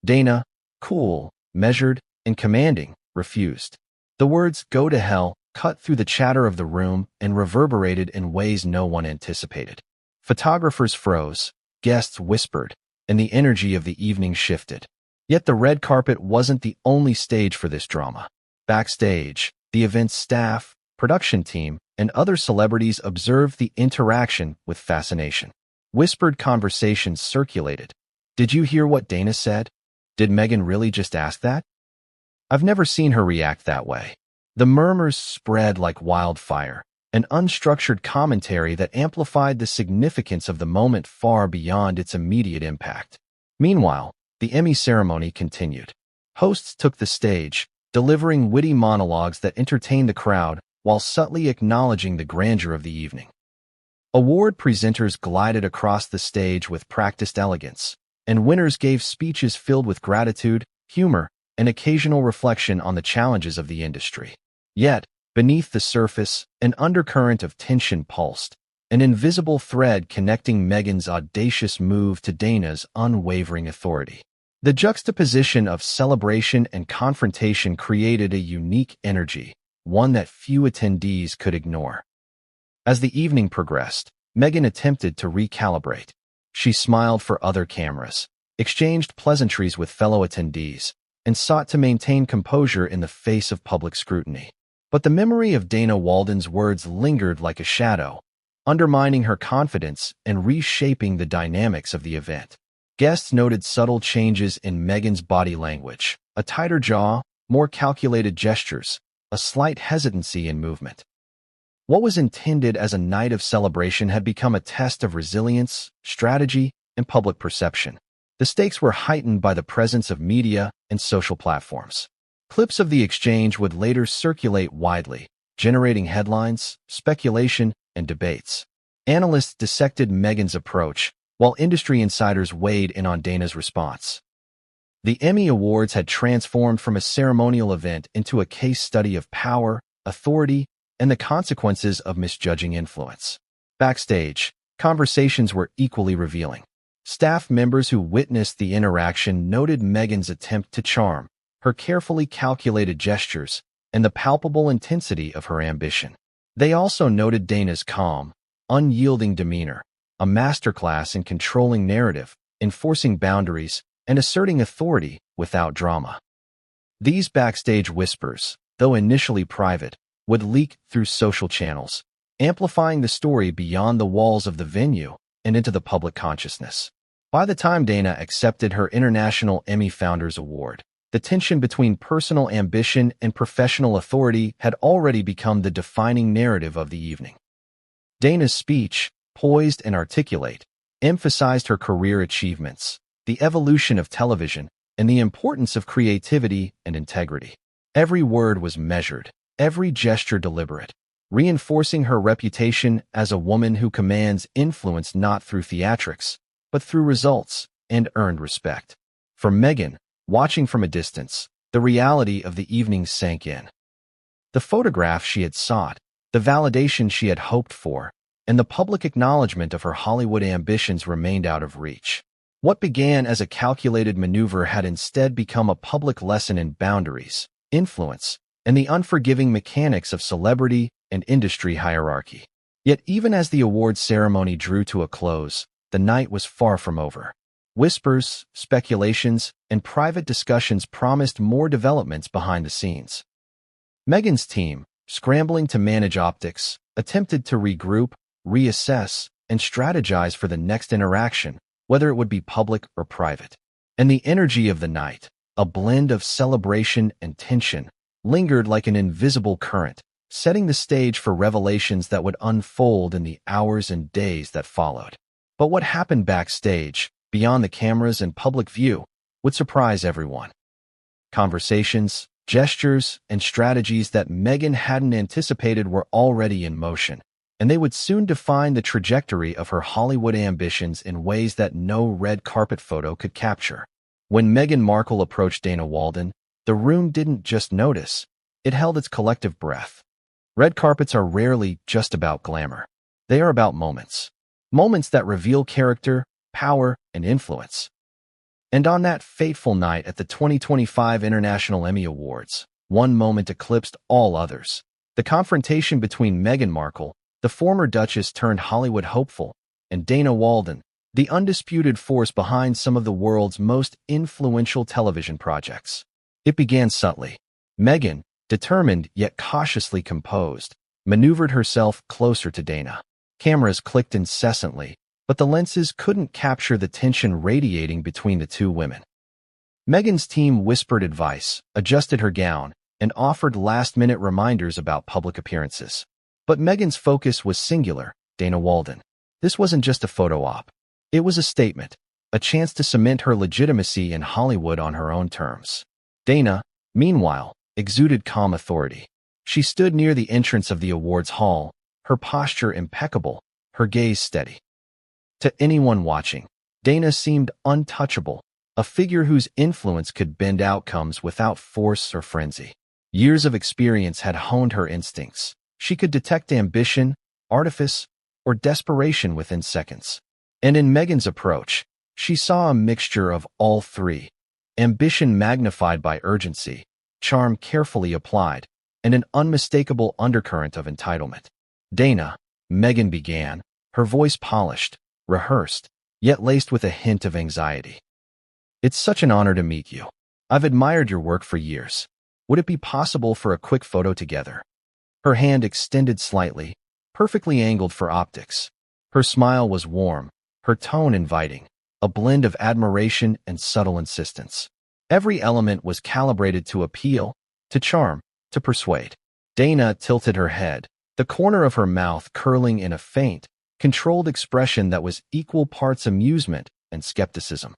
Dana, cool, measured, and commanding, refused. The words "go to hell" cut through the chatter of the room and reverberated in ways no one anticipated. Photographers froze, guests whispered, and the energy of the evening shifted. Yet the red carpet wasn't the only stage for this drama. Backstage, the event's staff, production team, and other celebrities observed the interaction with fascination. Whispered conversations circulated. "Did you hear what Dana said? Did Meghan really just ask that? I've never seen her react that way." The murmurs spread like wildfire, an unstructured commentary that amplified the significance of the moment far beyond its immediate impact. Meanwhile, the Emmy ceremony continued. Hosts took the stage, delivering witty monologues that entertained the crowd while subtly acknowledging the grandeur of the evening. Award presenters glided across the stage with practiced elegance, and winners gave speeches filled with gratitude, humor, and occasional reflection on the challenges of the industry. Yet, beneath the surface, an undercurrent of tension pulsed, an invisible thread connecting Meghan's audacious move to Dana's unwavering authority. The juxtaposition of celebration and confrontation created a unique energy, one that few attendees could ignore. As the evening progressed, Meghan attempted to recalibrate. She smiled for other cameras, exchanged pleasantries with fellow attendees, and sought to maintain composure in the face of public scrutiny. But the memory of Dana Walden's words lingered like a shadow, undermining her confidence and reshaping the dynamics of the event. Guests noted subtle changes in Meghan's body language, a tighter jaw, more calculated gestures, a slight hesitancy in movement. What was intended as a night of celebration had become a test of resilience, strategy, and public perception. The stakes were heightened by the presence of media and social platforms. Clips of the exchange would later circulate widely, generating headlines, speculation, and debates. Analysts dissected Meghan's approach, while industry insiders weighed in on Dana's response. The Emmy Awards had transformed from a ceremonial event into a case study of power, authority, and the consequences of misjudging influence. Backstage, conversations were equally revealing. Staff members who witnessed the interaction noted Meghan's attempt to charm, her carefully calculated gestures, and the palpable intensity of her ambition. They also noted Dana's calm, unyielding demeanor, a masterclass in controlling narrative, enforcing boundaries, and asserting authority without drama. These backstage whispers, though initially private, would leak through social channels, amplifying the story beyond the walls of the venue and into the public consciousness. By the time Dana accepted her International Emmy Founders Award, the tension between personal ambition and professional authority had already become the defining narrative of the evening. Dana's speech, poised and articulate, emphasized her career achievements, the evolution of television, and the importance of creativity and integrity. Every word was measured, every gesture deliberate, reinforcing her reputation as a woman who commands influence not through theatrics, but through results and earned respect. For Meghan, watching from a distance, the reality of the evening sank in. The photograph she had sought, the validation she had hoped for, and the public acknowledgement of her Hollywood ambitions remained out of reach. What began as a calculated maneuver had instead become a public lesson in boundaries, influence, and the unforgiving mechanics of celebrity and industry hierarchy. Yet even as the awards ceremony drew to a close, the night was far from over. Whispers, speculations, and private discussions promised more developments behind the scenes. Meghan's team, scrambling to manage optics, attempted to regroup, reassess, and strategize for the next interaction, whether it would be public or private. And the energy of the night, a blend of celebration and tension, lingered like an invisible current, setting the stage for revelations that would unfold in the hours and days that followed. But what happened backstage, beyond the cameras and public view, would surprise everyone. Conversations, gestures, and strategies that Meghan hadn't anticipated were already in motion, and they would soon define the trajectory of her Hollywood ambitions in ways that no red carpet photo could capture. When Meghan Markle approached Dana Walden, the room didn't just notice, it held its collective breath. Red carpets are rarely just about glamour. They are about moments. Moments that reveal character, power, and influence. And on that fateful night at the 2025 International Emmy Awards, one moment eclipsed all others. The confrontation between Meghan Markle, the former Duchess turned Hollywood hopeful, and Dana Walden, the undisputed force behind some of the world's most influential television projects. It began subtly. Meghan, determined yet cautiously composed, maneuvered herself closer to Dana. Cameras clicked incessantly, but the lenses couldn't capture the tension radiating between the two women. Meghan's team whispered advice, adjusted her gown, and offered last-minute reminders about public appearances. But Meghan's focus was singular, Dana Walden. This wasn't just a photo op. It was a statement, a chance to cement her legitimacy in Hollywood on her own terms. Dana, meanwhile, exuded calm authority. She stood near the entrance of the awards hall, her posture impeccable, her gaze steady. To anyone watching, Dana seemed untouchable, a figure whose influence could bend outcomes without force or frenzy. Years of experience had honed her instincts. She could detect ambition, artifice, or desperation within seconds. And in Meghan's approach, she saw a mixture of all three: ambition magnified by urgency, charm carefully applied, and an unmistakable undercurrent of entitlement. Dana, Meghan began, her voice polished, rehearsed, yet laced with a hint of anxiety. "It's such an honor to meet you. I've admired your work for years. Would it be possible for a quick photo together?" Her hand extended slightly, perfectly angled for optics. Her smile was warm, her tone inviting, a blend of admiration and subtle insistence. Every element was calibrated to appeal, to charm, to persuade. Dana tilted her head, the corner of her mouth curling in a faint, controlled expression that was equal parts amusement and skepticism.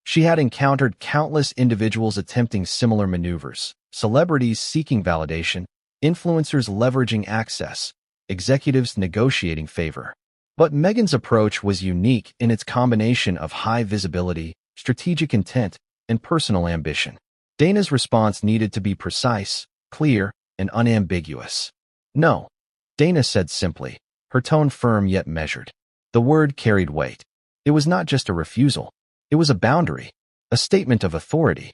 She had encountered countless individuals attempting similar maneuvers, celebrities seeking validation, influencers leveraging access, executives negotiating favor. But Meghan's approach was unique in its combination of high visibility, strategic intent, and personal ambition. Dana's response needed to be precise, clear, and unambiguous. "No," Dana said simply, her tone firm yet measured. The word carried weight. It was not just a refusal. It was a boundary, a statement of authority.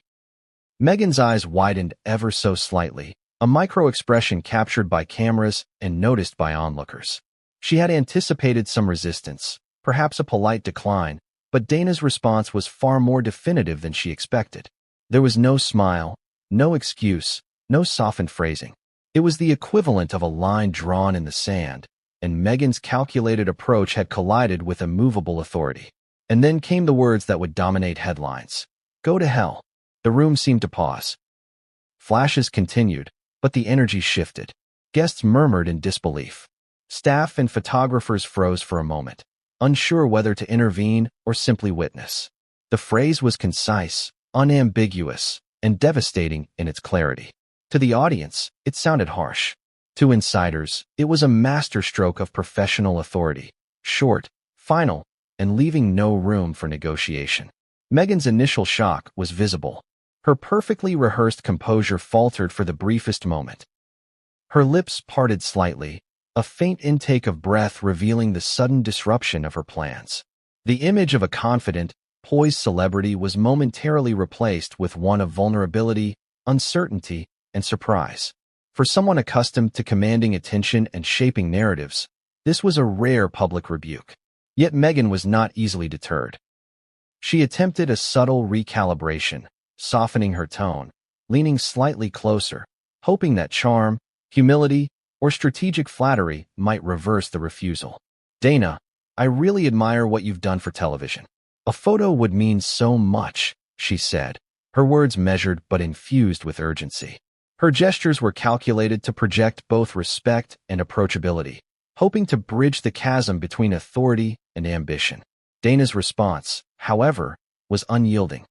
Meghan's eyes widened ever so slightly, a micro-expression captured by cameras and noticed by onlookers. She had anticipated some resistance, perhaps a polite decline, but Dana's response was far more definitive than she expected. There was no smile, no excuse, no softened phrasing. It was the equivalent of a line drawn in the sand, and Meghan's calculated approach had collided with immovable authority. And then came the words that would dominate headlines. "Go to hell." The room seemed to pause. Flashes continued, but the energy shifted. Guests murmured in disbelief. Staff and photographers froze for a moment, unsure whether to intervene or simply witness. The phrase was concise, unambiguous, and devastating in its clarity. To the audience, it sounded harsh. To insiders, it was a masterstroke of professional authority, short, final, and leaving no room for negotiation. Meghan's initial shock was visible. Her perfectly rehearsed composure faltered for the briefest moment. Her lips parted slightly, a faint intake of breath revealing the sudden disruption of her plans. The image of a confident, poised celebrity was momentarily replaced with one of vulnerability, uncertainty, and surprise. For someone accustomed to commanding attention and shaping narratives, this was a rare public rebuke. Yet Meghan was not easily deterred. She attempted a subtle recalibration, softening her tone, leaning slightly closer, hoping that charm, humility, or strategic flattery might reverse the refusal. "Dana, I really admire what you've done for television. A photo would mean so much," she said, her words measured but infused with urgency. Her gestures were calculated to project both respect and approachability, hoping to bridge the chasm between authority and ambition. Dana's response, however, was unyielding.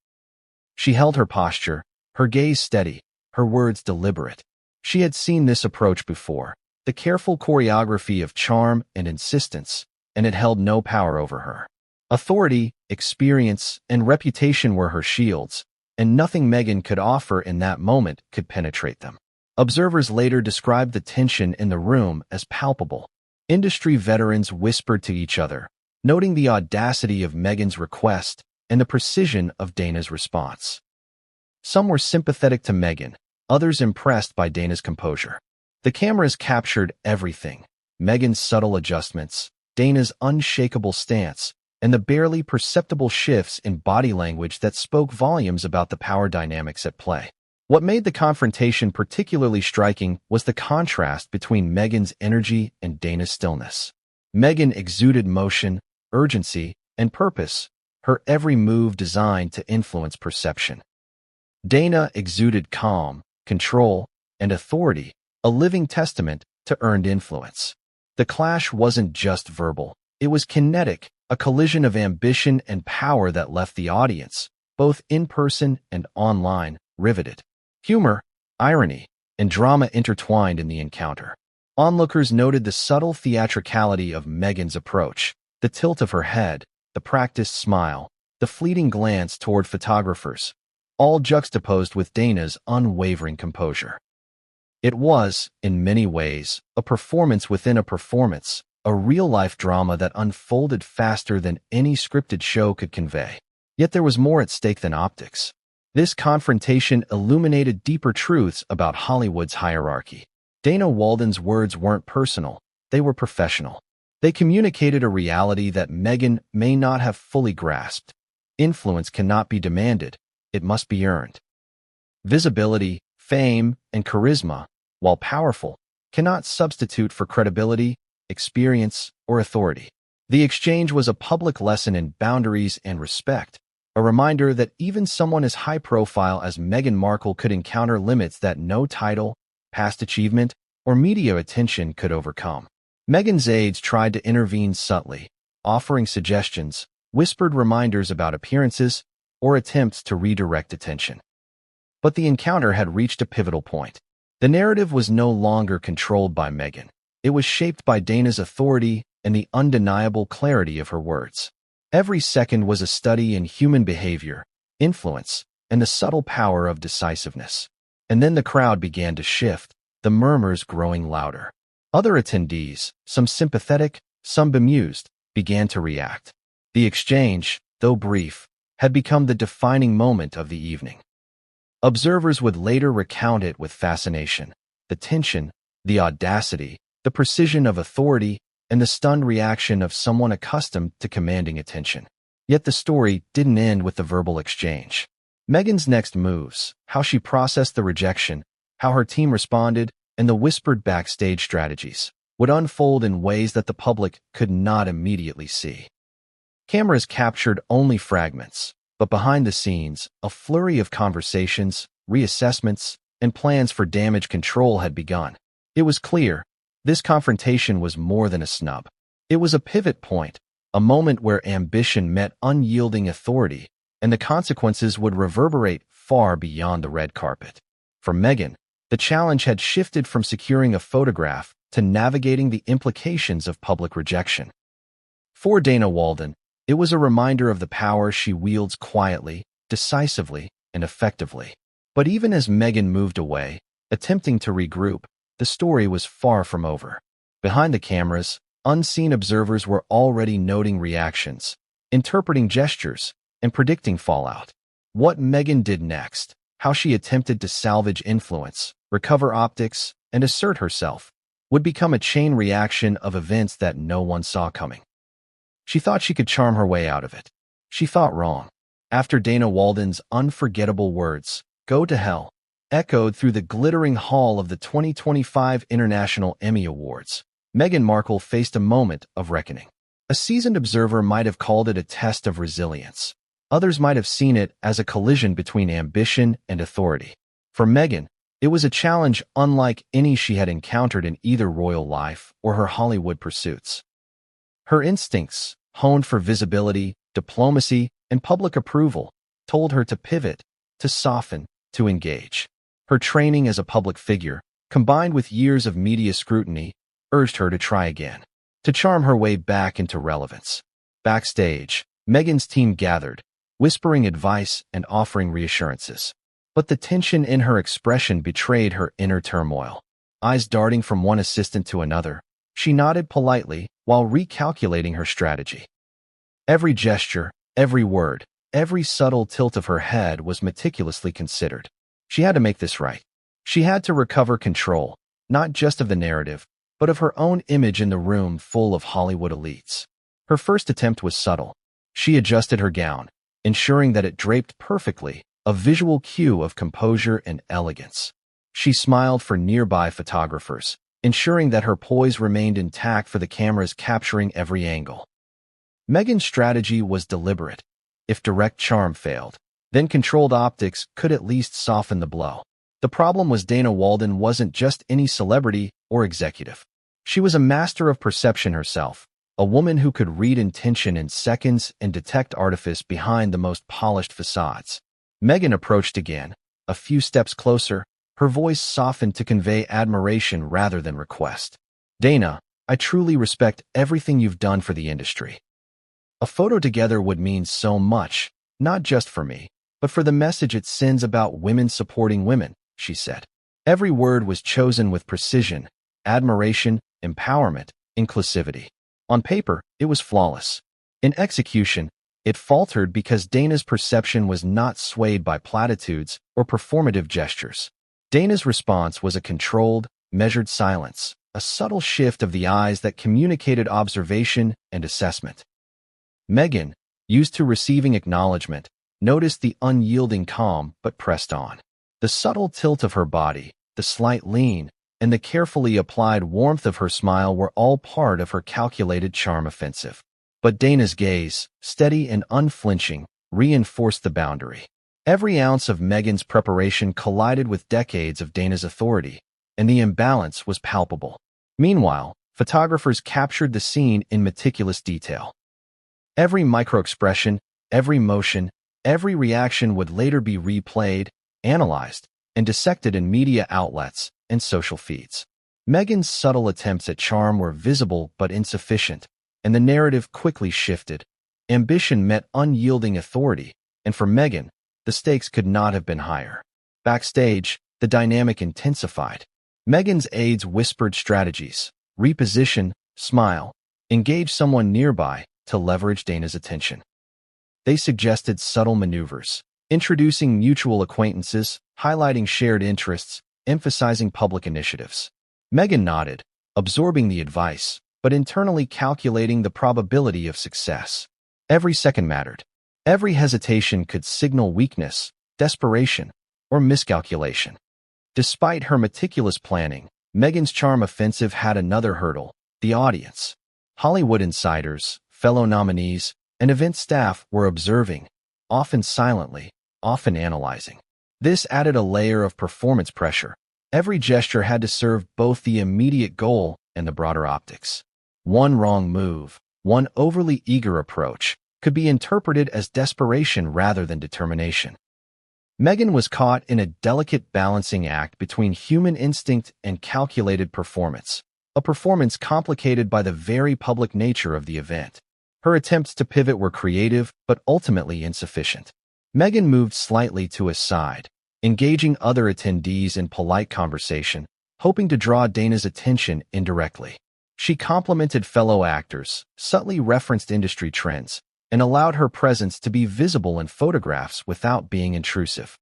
She held her posture, her gaze steady, her words deliberate. She had seen this approach before, the careful choreography of charm and insistence, and it held no power over her. Authority, experience, and reputation were her shields, and nothing Meghan could offer in that moment could penetrate them. Observers later described the tension in the room as palpable. Industry veterans whispered to each other, noting the audacity of Meghan's request and the precision of Dana's response. Some were sympathetic to Meghan, others impressed by Dana's composure. The cameras captured everything: Meghan's subtle adjustments, Dana's unshakable stance, and the barely perceptible shifts in body language that spoke volumes about the power dynamics at play. What made the confrontation particularly striking was the contrast between Meghan's energy and Dana's stillness. Meghan exuded motion, urgency, and purpose, her every move designed to influence perception. Dana exuded calm, control, and authority, a living testament to earned influence. The clash wasn't just verbal, it was kinetic, a collision of ambition and power that left the audience, both in person and online, riveted. Humor, irony, and drama intertwined in the encounter. Onlookers noted the subtle theatricality of Meghan's approach, the tilt of her head, the practiced smile, the fleeting glance toward photographers, all juxtaposed with Dana's unwavering composure. It was, in many ways, a performance within a performance, a real-life drama that unfolded faster than any scripted show could convey. Yet there was more at stake than optics. This confrontation illuminated deeper truths about Hollywood's hierarchy. Dana Walden's words weren't personal, they were professional. They communicated a reality that Meghan may not have fully grasped. Influence cannot be demanded, it must be earned. Visibility, fame, and charisma, while powerful, cannot substitute for credibility, experience, or authority. The exchange was a public lesson in boundaries and respect, a reminder that even someone as high-profile as Meghan Markle could encounter limits that no title, past achievement, or media attention could overcome. Meghan's aides tried to intervene subtly, offering suggestions, whispered reminders about appearances, or attempts to redirect attention. But the encounter had reached a pivotal point. The narrative was no longer controlled by Meghan. It was shaped by Dana's authority and the undeniable clarity of her words. Every second was a study in human behavior, influence, and the subtle power of decisiveness. And then the crowd began to shift, the murmurs growing louder. Other attendees, some sympathetic, some bemused, began to react. The exchange, though brief, had become the defining moment of the evening. Observers would later recount it with fascination. The tension, the audacity, the precision of authority, and the stunned reaction of someone accustomed to commanding attention. Yet the story didn't end with the verbal exchange. Meghan's next moves, how she processed the rejection, how her team responded, and the whispered backstage strategies, would unfold in ways that the public could not immediately see. Cameras captured only fragments, but behind the scenes, a flurry of conversations, reassessments, and plans for damage control had begun. It was clear, this confrontation was more than a snub. It was a pivot point, a moment where ambition met unyielding authority, and the consequences would reverberate far beyond the red carpet. For Meghan, the challenge had shifted from securing a photograph to navigating the implications of public rejection. For Dana Walden, it was a reminder of the power she wields quietly, decisively, and effectively. But even as Meghan moved away, attempting to regroup, the story was far from over. Behind the cameras, unseen observers were already noting reactions, interpreting gestures, and predicting fallout. What Meghan did next, how she attempted to salvage influence, recover optics, and assert herself, would become a chain reaction of events that no one saw coming. She thought she could charm her way out of it. She thought wrong. After Dana Walden's unforgettable words, "Go to hell," echoed through the glittering hall of the 2025 International Emmy Awards, Meghan Markle faced a moment of reckoning. A seasoned observer might have called it a test of resilience. Others might have seen it as a collision between ambition and authority. For Meghan, it was a challenge unlike any she had encountered in either royal life or her Hollywood pursuits. Her instincts, honed for visibility, diplomacy, and public approval, told her to pivot, to soften, to engage. Her training as a public figure, combined with years of media scrutiny, urged her to try again, to charm her way back into relevance. Backstage, Meghan's team gathered, whispering advice and offering reassurances. But the tension in her expression betrayed her inner turmoil. Eyes darting from one assistant to another, she nodded politely while recalculating her strategy. Every gesture, every word, every subtle tilt of her head was meticulously considered. She had to make this right. She had to recover control, not just of the narrative, but of her own image in the room full of Hollywood elites. Her first attempt was subtle. She adjusted her gown, ensuring that it draped perfectly, a visual cue of composure and elegance. She smiled for nearby photographers, ensuring that her poise remained intact for the cameras capturing every angle. Meghan's strategy was deliberate. If direct charm failed, then controlled optics could at least soften the blow. The problem was Dana Walden wasn't just any celebrity or executive. She was a master of perception herself, a woman who could read intention in seconds and detect artifice behind the most polished facades. Meghan approached again, a few steps closer, her voice softened to convey admiration rather than request. "Dana, I truly respect everything you've done for the industry. A photo together would mean so much, not just for me, but for the message it sends about women supporting women," she said. Every word was chosen with precision, admiration, empowerment, inclusivity. On paper, it was flawless. In execution, it faltered because Dana's perception was not swayed by platitudes or performative gestures. Dana's response was a controlled, measured silence, a subtle shift of the eyes that communicated observation and assessment. Meghan, used to receiving acknowledgement, noticed the unyielding calm but pressed on. The subtle tilt of her body, the slight lean, and the carefully applied warmth of her smile were all part of her calculated charm offensive. But Dana's gaze, steady and unflinching, reinforced the boundary. Every ounce of Meghan's preparation collided with decades of Dana's authority, and the imbalance was palpable. Meanwhile, photographers captured the scene in meticulous detail. Every microexpression, every motion, every reaction would later be replayed, analyzed, and dissected in media outlets and social feeds. Meghan's subtle attempts at charm were visible but insufficient, and the narrative quickly shifted. Ambition met unyielding authority, and for Meghan, the stakes could not have been higher. Backstage, the dynamic intensified. Meghan's aides whispered strategies: reposition, smile, engage someone nearby to leverage Dana's attention. They suggested subtle maneuvers, introducing mutual acquaintances, highlighting shared interests, emphasizing public initiatives. Meghan nodded, absorbing the advice, but internally calculating the probability of success. Every second mattered. Every hesitation could signal weakness, desperation, or miscalculation. Despite her meticulous planning, Meghan's charm offensive had another hurdle: the audience. Hollywood insiders, fellow nominees, and event staff were observing, often silently, often analyzing. This added a layer of performance pressure. Every gesture had to serve both the immediate goal and the broader optics. One wrong move, one overly eager approach, could be interpreted as desperation rather than determination. Meghan was caught in a delicate balancing act between human instinct and calculated performance, a performance complicated by the very public nature of the event. Her attempts to pivot were creative, but ultimately insufficient. Meghan moved slightly to his side, engaging other attendees in polite conversation, hoping to draw Dana's attention indirectly. She complimented fellow actors, subtly referenced industry trends, and allowed her presence to be visible in photographs without being intrusive.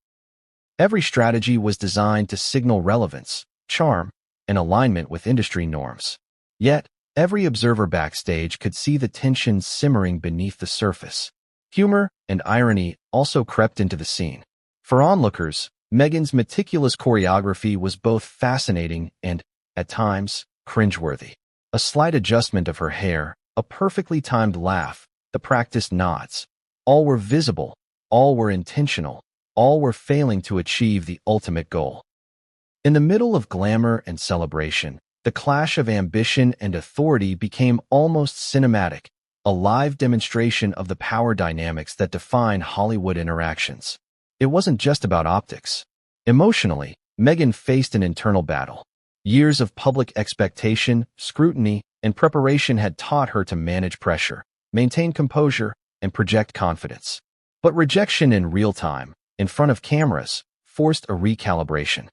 Every strategy was designed to signal relevance, charm, and alignment with industry norms. Yet, every observer backstage could see the tension simmering beneath the surface. Humor and irony also crept into the scene. For onlookers, Meghan's meticulous choreography was both fascinating and, at times, cringeworthy. A slight adjustment of her hair, a perfectly timed laugh, the practiced nods. All were visible, all were intentional, all were failing to achieve the ultimate goal. In the middle of glamour and celebration, the clash of ambition and authority became almost cinematic, a live demonstration of the power dynamics that define Hollywood interactions. It wasn't just about optics. Emotionally, Meghan faced an internal battle. Years of public expectation, scrutiny, and preparation had taught her to manage pressure, maintain composure, and project confidence. But rejection in real time, in front of cameras, forced a recalibration.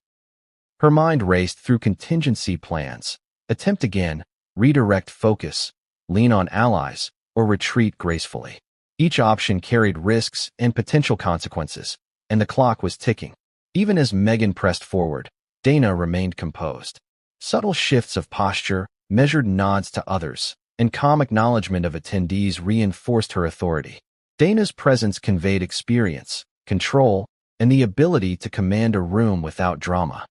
Her mind raced through contingency plans: attempt again, redirect focus, lean on allies, or retreat gracefully. Each option carried risks and potential consequences, and the clock was ticking. Even as Meghan pressed forward, Dana remained composed. Subtle shifts of posture, measured nods to others, and calm acknowledgement of attendees reinforced her authority. Dana's presence conveyed experience, control, and the ability to command a room without drama.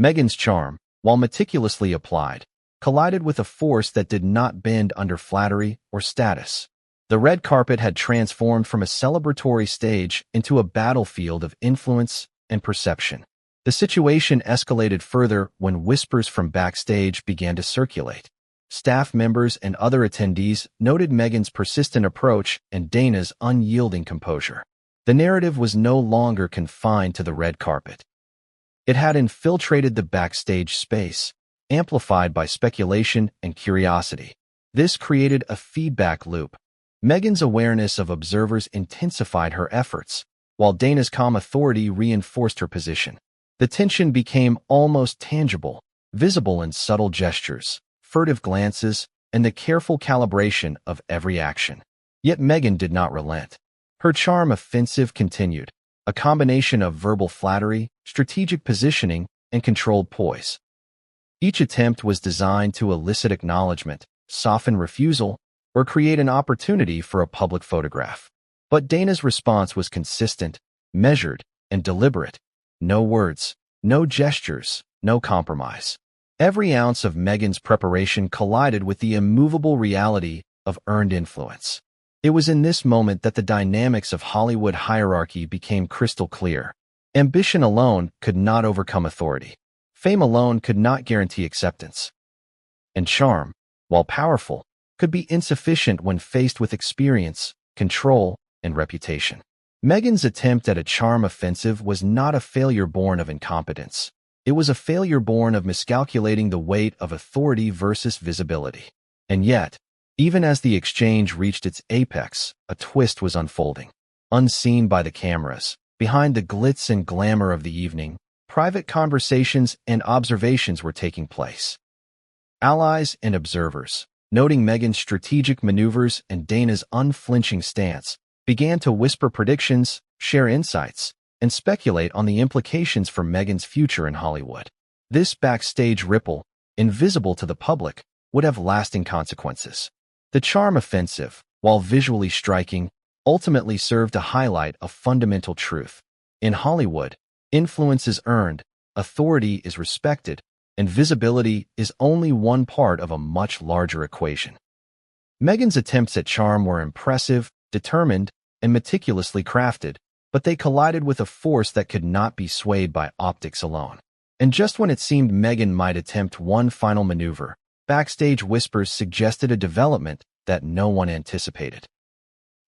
Meghan's charm, while meticulously applied, collided with a force that did not bend under flattery or status. The red carpet had transformed from a celebratory stage into a battlefield of influence and perception. The situation escalated further when whispers from backstage began to circulate. Staff members and other attendees noted Meghan's persistent approach and Dana's unyielding composure. The narrative was no longer confined to the red carpet. It had infiltrated the backstage space, amplified by speculation and curiosity. This created a feedback loop. Meghan's awareness of observers intensified her efforts, while Dana's calm authority reinforced her position. The tension became almost tangible, visible in subtle gestures, furtive glances, and the careful calibration of every action. Yet Meghan did not relent. Her charm offensive continued, a combination of verbal flattery, strategic positioning, and controlled poise. Each attempt was designed to elicit acknowledgement, soften refusal, or create an opportunity for a public photograph. But Dana's response was consistent, measured, and deliberate. No words, no gestures, no compromise. Every ounce of Meghan's preparation collided with the immovable reality of earned influence. It was in this moment that the dynamics of Hollywood hierarchy became crystal clear. Ambition alone could not overcome authority. Fame alone could not guarantee acceptance. And charm, while powerful, could be insufficient when faced with experience, control, and reputation. Meghan's attempt at a charm offensive was not a failure born of incompetence. It was a failure born of miscalculating the weight of authority versus visibility. And yet, even as the exchange reached its apex, a twist was unfolding. Unseen by the cameras, behind the glitz and glamour of the evening, private conversations and observations were taking place. Allies and observers, noting Meghan's strategic maneuvers and Dana's unflinching stance, began to whisper predictions, share insights, and speculate on the implications for Meghan's future in Hollywood. This backstage ripple, invisible to the public, would have lasting consequences. The charm offensive, while visually striking, ultimately served to highlight a fundamental truth. In Hollywood, influence is earned, authority is respected, and visibility is only one part of a much larger equation. Meghan's attempts at charm were impressive, determined, and meticulously crafted, but they collided with a force that could not be swayed by optics alone. And just when it seemed Meghan might attempt one final maneuver, backstage whispers suggested a development that no one anticipated.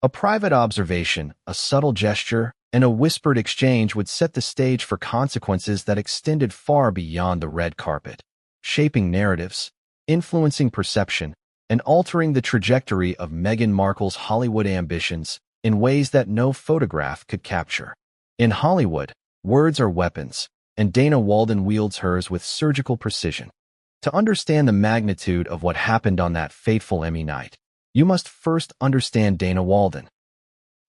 A private observation, a subtle gesture, and a whispered exchange would set the stage for consequences that extended far beyond the red carpet, shaping narratives, influencing perception, and altering the trajectory of Meghan Markle's Hollywood ambitions in ways that no photograph could capture. In Hollywood, words are weapons, and Dana Walden wields hers with surgical precision. To understand the magnitude of what happened on that fateful Emmy night, you must first understand Dana Walden.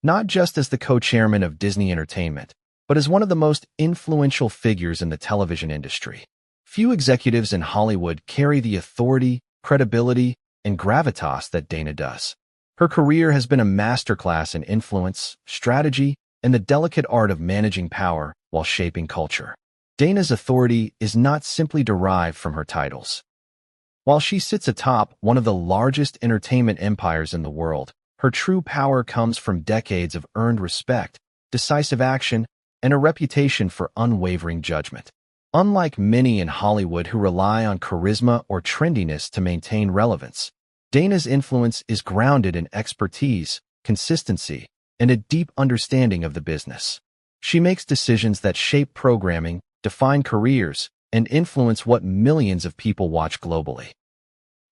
Not just as the co-chairman of Disney Entertainment, but as one of the most influential figures in the television industry. Few executives in Hollywood carry the authority, credibility, and gravitas that Dana does. Her career has been a masterclass in influence, strategy, and the delicate art of managing power while shaping culture. Dana's authority is not simply derived from her titles. While she sits atop one of the largest entertainment empires in the world, her true power comes from decades of earned respect, decisive action, and a reputation for unwavering judgment. Unlike many in Hollywood who rely on charisma or trendiness to maintain relevance, Dana's influence is grounded in expertise, consistency, and a deep understanding of the business. She makes decisions that shape programming, define careers, and influence what millions of people watch globally.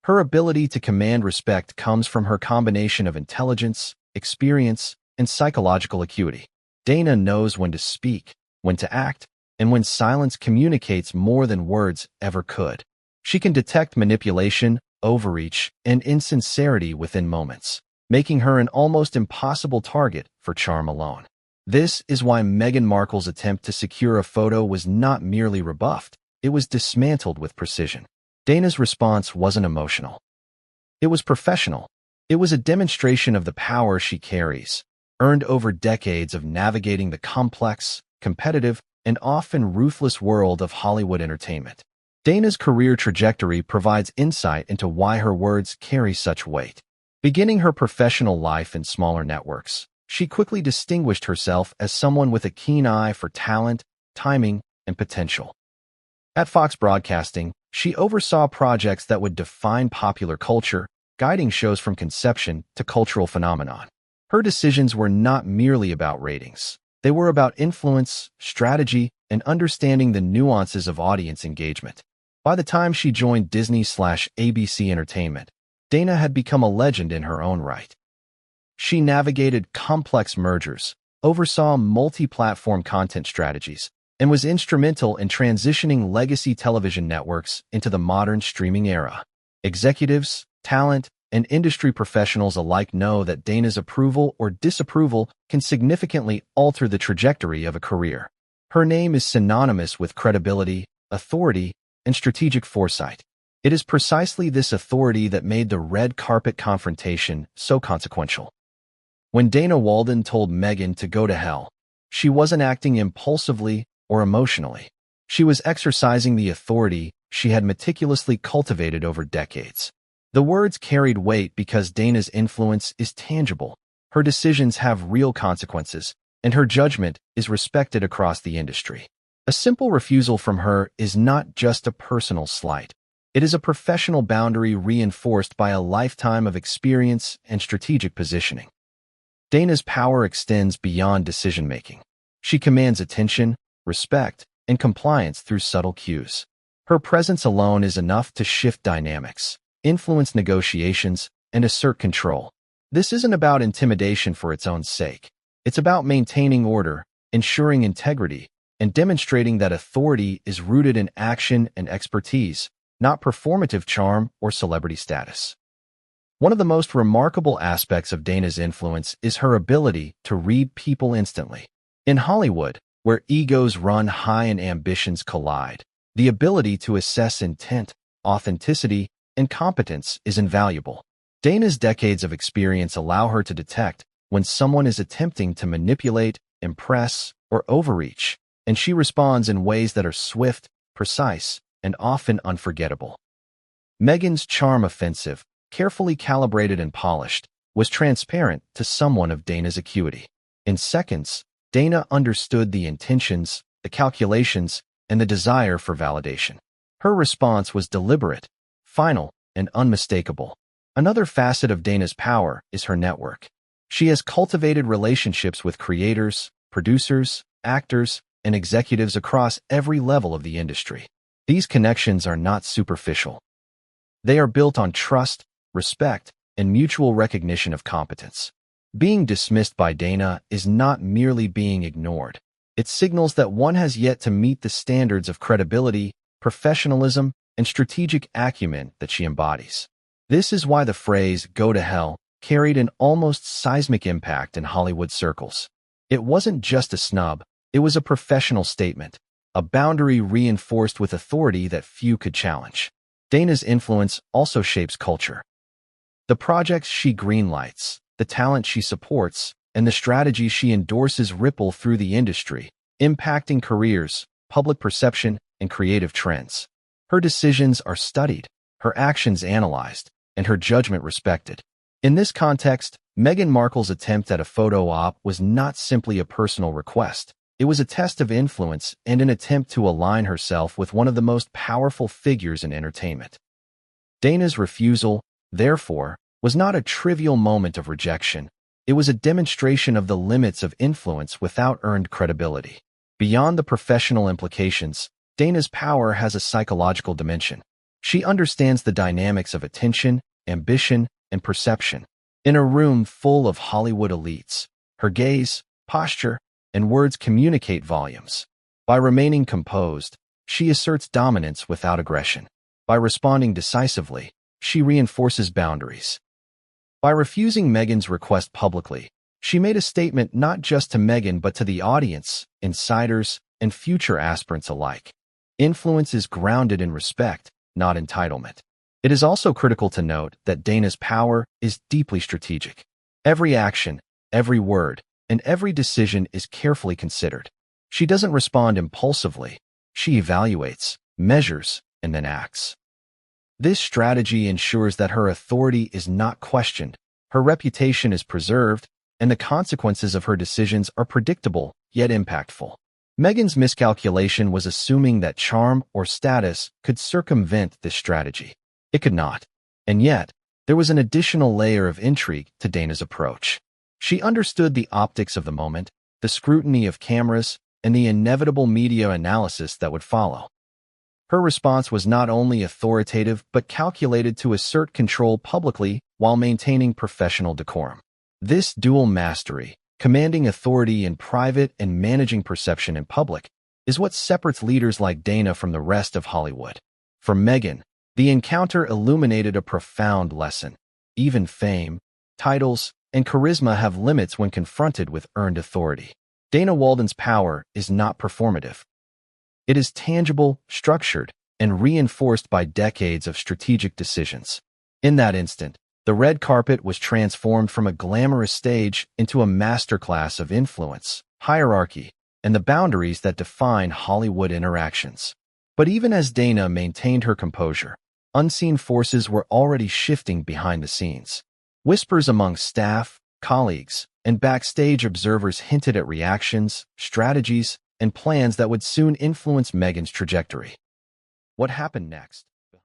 Her ability to command respect comes from her combination of intelligence, experience, and psychological acuity. Dana knows when to speak, when to act, and when silence communicates more than words ever could. She can detect manipulation, overreach, and insincerity within moments, making her an almost impossible target for charm alone. This is why Meghan Markle's attempt to secure a photo was not merely rebuffed, it was dismantled with precision. Dana's response wasn't emotional. It was professional. It was a demonstration of the power she carries, earned over decades of navigating the complex, competitive, and often ruthless world of Hollywood entertainment. Dana's career trajectory provides insight into why her words carry such weight. Beginning her professional life in smaller networks, she quickly distinguished herself as someone with a keen eye for talent, timing, and potential. At Fox Broadcasting, she oversaw projects that would define popular culture, guiding shows from conception to cultural phenomenon. Her decisions were not merely about ratings. They were about influence, strategy, and understanding the nuances of audience engagement. By the time she joined Disney/ABC Entertainment, Dana had become a legend in her own right. She navigated complex mergers, oversaw multi-platform content strategies, and was instrumental in transitioning legacy television networks into the modern streaming era. Executives, talent, and industry professionals alike know that Dana's approval or disapproval can significantly alter the trajectory of a career. Her name is synonymous with credibility, authority, and strategic foresight. It is precisely this authority that made the red carpet confrontation so consequential. When Dana Walden told Meghan to go to hell, she wasn't acting impulsively or emotionally. She was exercising the authority she had meticulously cultivated over decades. The words carried weight because Dana's influence is tangible, her decisions have real consequences, and her judgment is respected across the industry. A simple refusal from her is not just a personal slight. It is a professional boundary reinforced by a lifetime of experience and strategic positioning. Dana's power extends beyond decision-making. She commands attention, respect, and compliance through subtle cues. Her presence alone is enough to shift dynamics, influence negotiations, and assert control. This isn't about intimidation for its own sake. It's about maintaining order, ensuring integrity, and demonstrating that authority is rooted in action and expertise, not performative charm or celebrity status. One of the most remarkable aspects of Dana's influence is her ability to read people instantly. In Hollywood, where egos run high and ambitions collide, the ability to assess intent, authenticity, and competence is invaluable. Dana's decades of experience allow her to detect when someone is attempting to manipulate, impress, or overreach, and she responds in ways that are swift, precise, and often unforgettable. Meghan's charm offensive, carefully calibrated and polished, was transparent to someone of Dana's acuity. In seconds, Dana understood the intentions, the calculations, and the desire for validation. Her response was deliberate, final, and unmistakable. Another facet of Dana's power is her network. She has cultivated relationships with creators, producers, actors, and executives across every level of the industry. These connections are not superficial. They are built on trust, respect, and mutual recognition of competence. Being dismissed by Dana is not merely being ignored. It signals that one has yet to meet the standards of credibility, professionalism, and strategic acumen that she embodies. This is why the phrase, "go to hell," carried an almost seismic impact in Hollywood circles. It wasn't just a snub, it was a professional statement, a boundary reinforced with authority that few could challenge. Dana's influence also shapes culture. The projects she greenlights, the talent she supports, and the strategies she endorses ripple through the industry, impacting careers, public perception, and creative trends. Her decisions are studied, her actions analyzed, and her judgment respected. In this context, Meghan Markle's attempt at a photo op was not simply a personal request. It was a test of influence and an attempt to align herself with one of the most powerful figures in entertainment. Dana's refusal, therefore, was not a trivial moment of rejection. It was a demonstration of the limits of influence without earned credibility. Beyond the professional implications, Dana's power has a psychological dimension. She understands the dynamics of attention, ambition, and perception. In a room full of Hollywood elites, her gaze, posture, and words communicate volumes. By remaining composed, she asserts dominance without aggression. By responding decisively, she reinforces boundaries. By refusing Meghan's request publicly, She made a statement not just to Meghan but to the audience, insiders, and future aspirants alike. Influence is grounded in respect, not entitlement. It is also critical to note that Dana's power is deeply strategic. Every action, every word, and every decision is carefully considered. She doesn't respond impulsively. She evaluates, measures, and then acts. This strategy ensures that her authority is not questioned, her reputation is preserved, and the consequences of her decisions are predictable yet impactful. Meghan's miscalculation was assuming that charm or status could circumvent this strategy. It could not. And yet, there was an additional layer of intrigue to Dana's approach. She understood the optics of the moment, the scrutiny of cameras, and the inevitable media analysis that would follow. Her response was not only authoritative but calculated to assert control publicly while maintaining professional decorum. This dual mastery, commanding authority in private and managing perception in public, is what separates leaders like Dana from the rest of Hollywood. For Meghan, the encounter illuminated a profound lesson. Even fame, titles, and charisma have limits when confronted with earned authority. Dana Walden's power is not performative. It is tangible, structured, and reinforced by decades of strategic decisions. In that instant, the red carpet was transformed from a glamorous stage into a masterclass of influence, hierarchy, and the boundaries that define Hollywood interactions. But even as Dana maintained her composure, unseen forces were already shifting behind the scenes. Whispers among staff, colleagues, and backstage observers hinted at reactions, strategies, and plans that would soon influence Meghan's trajectory. What happened next?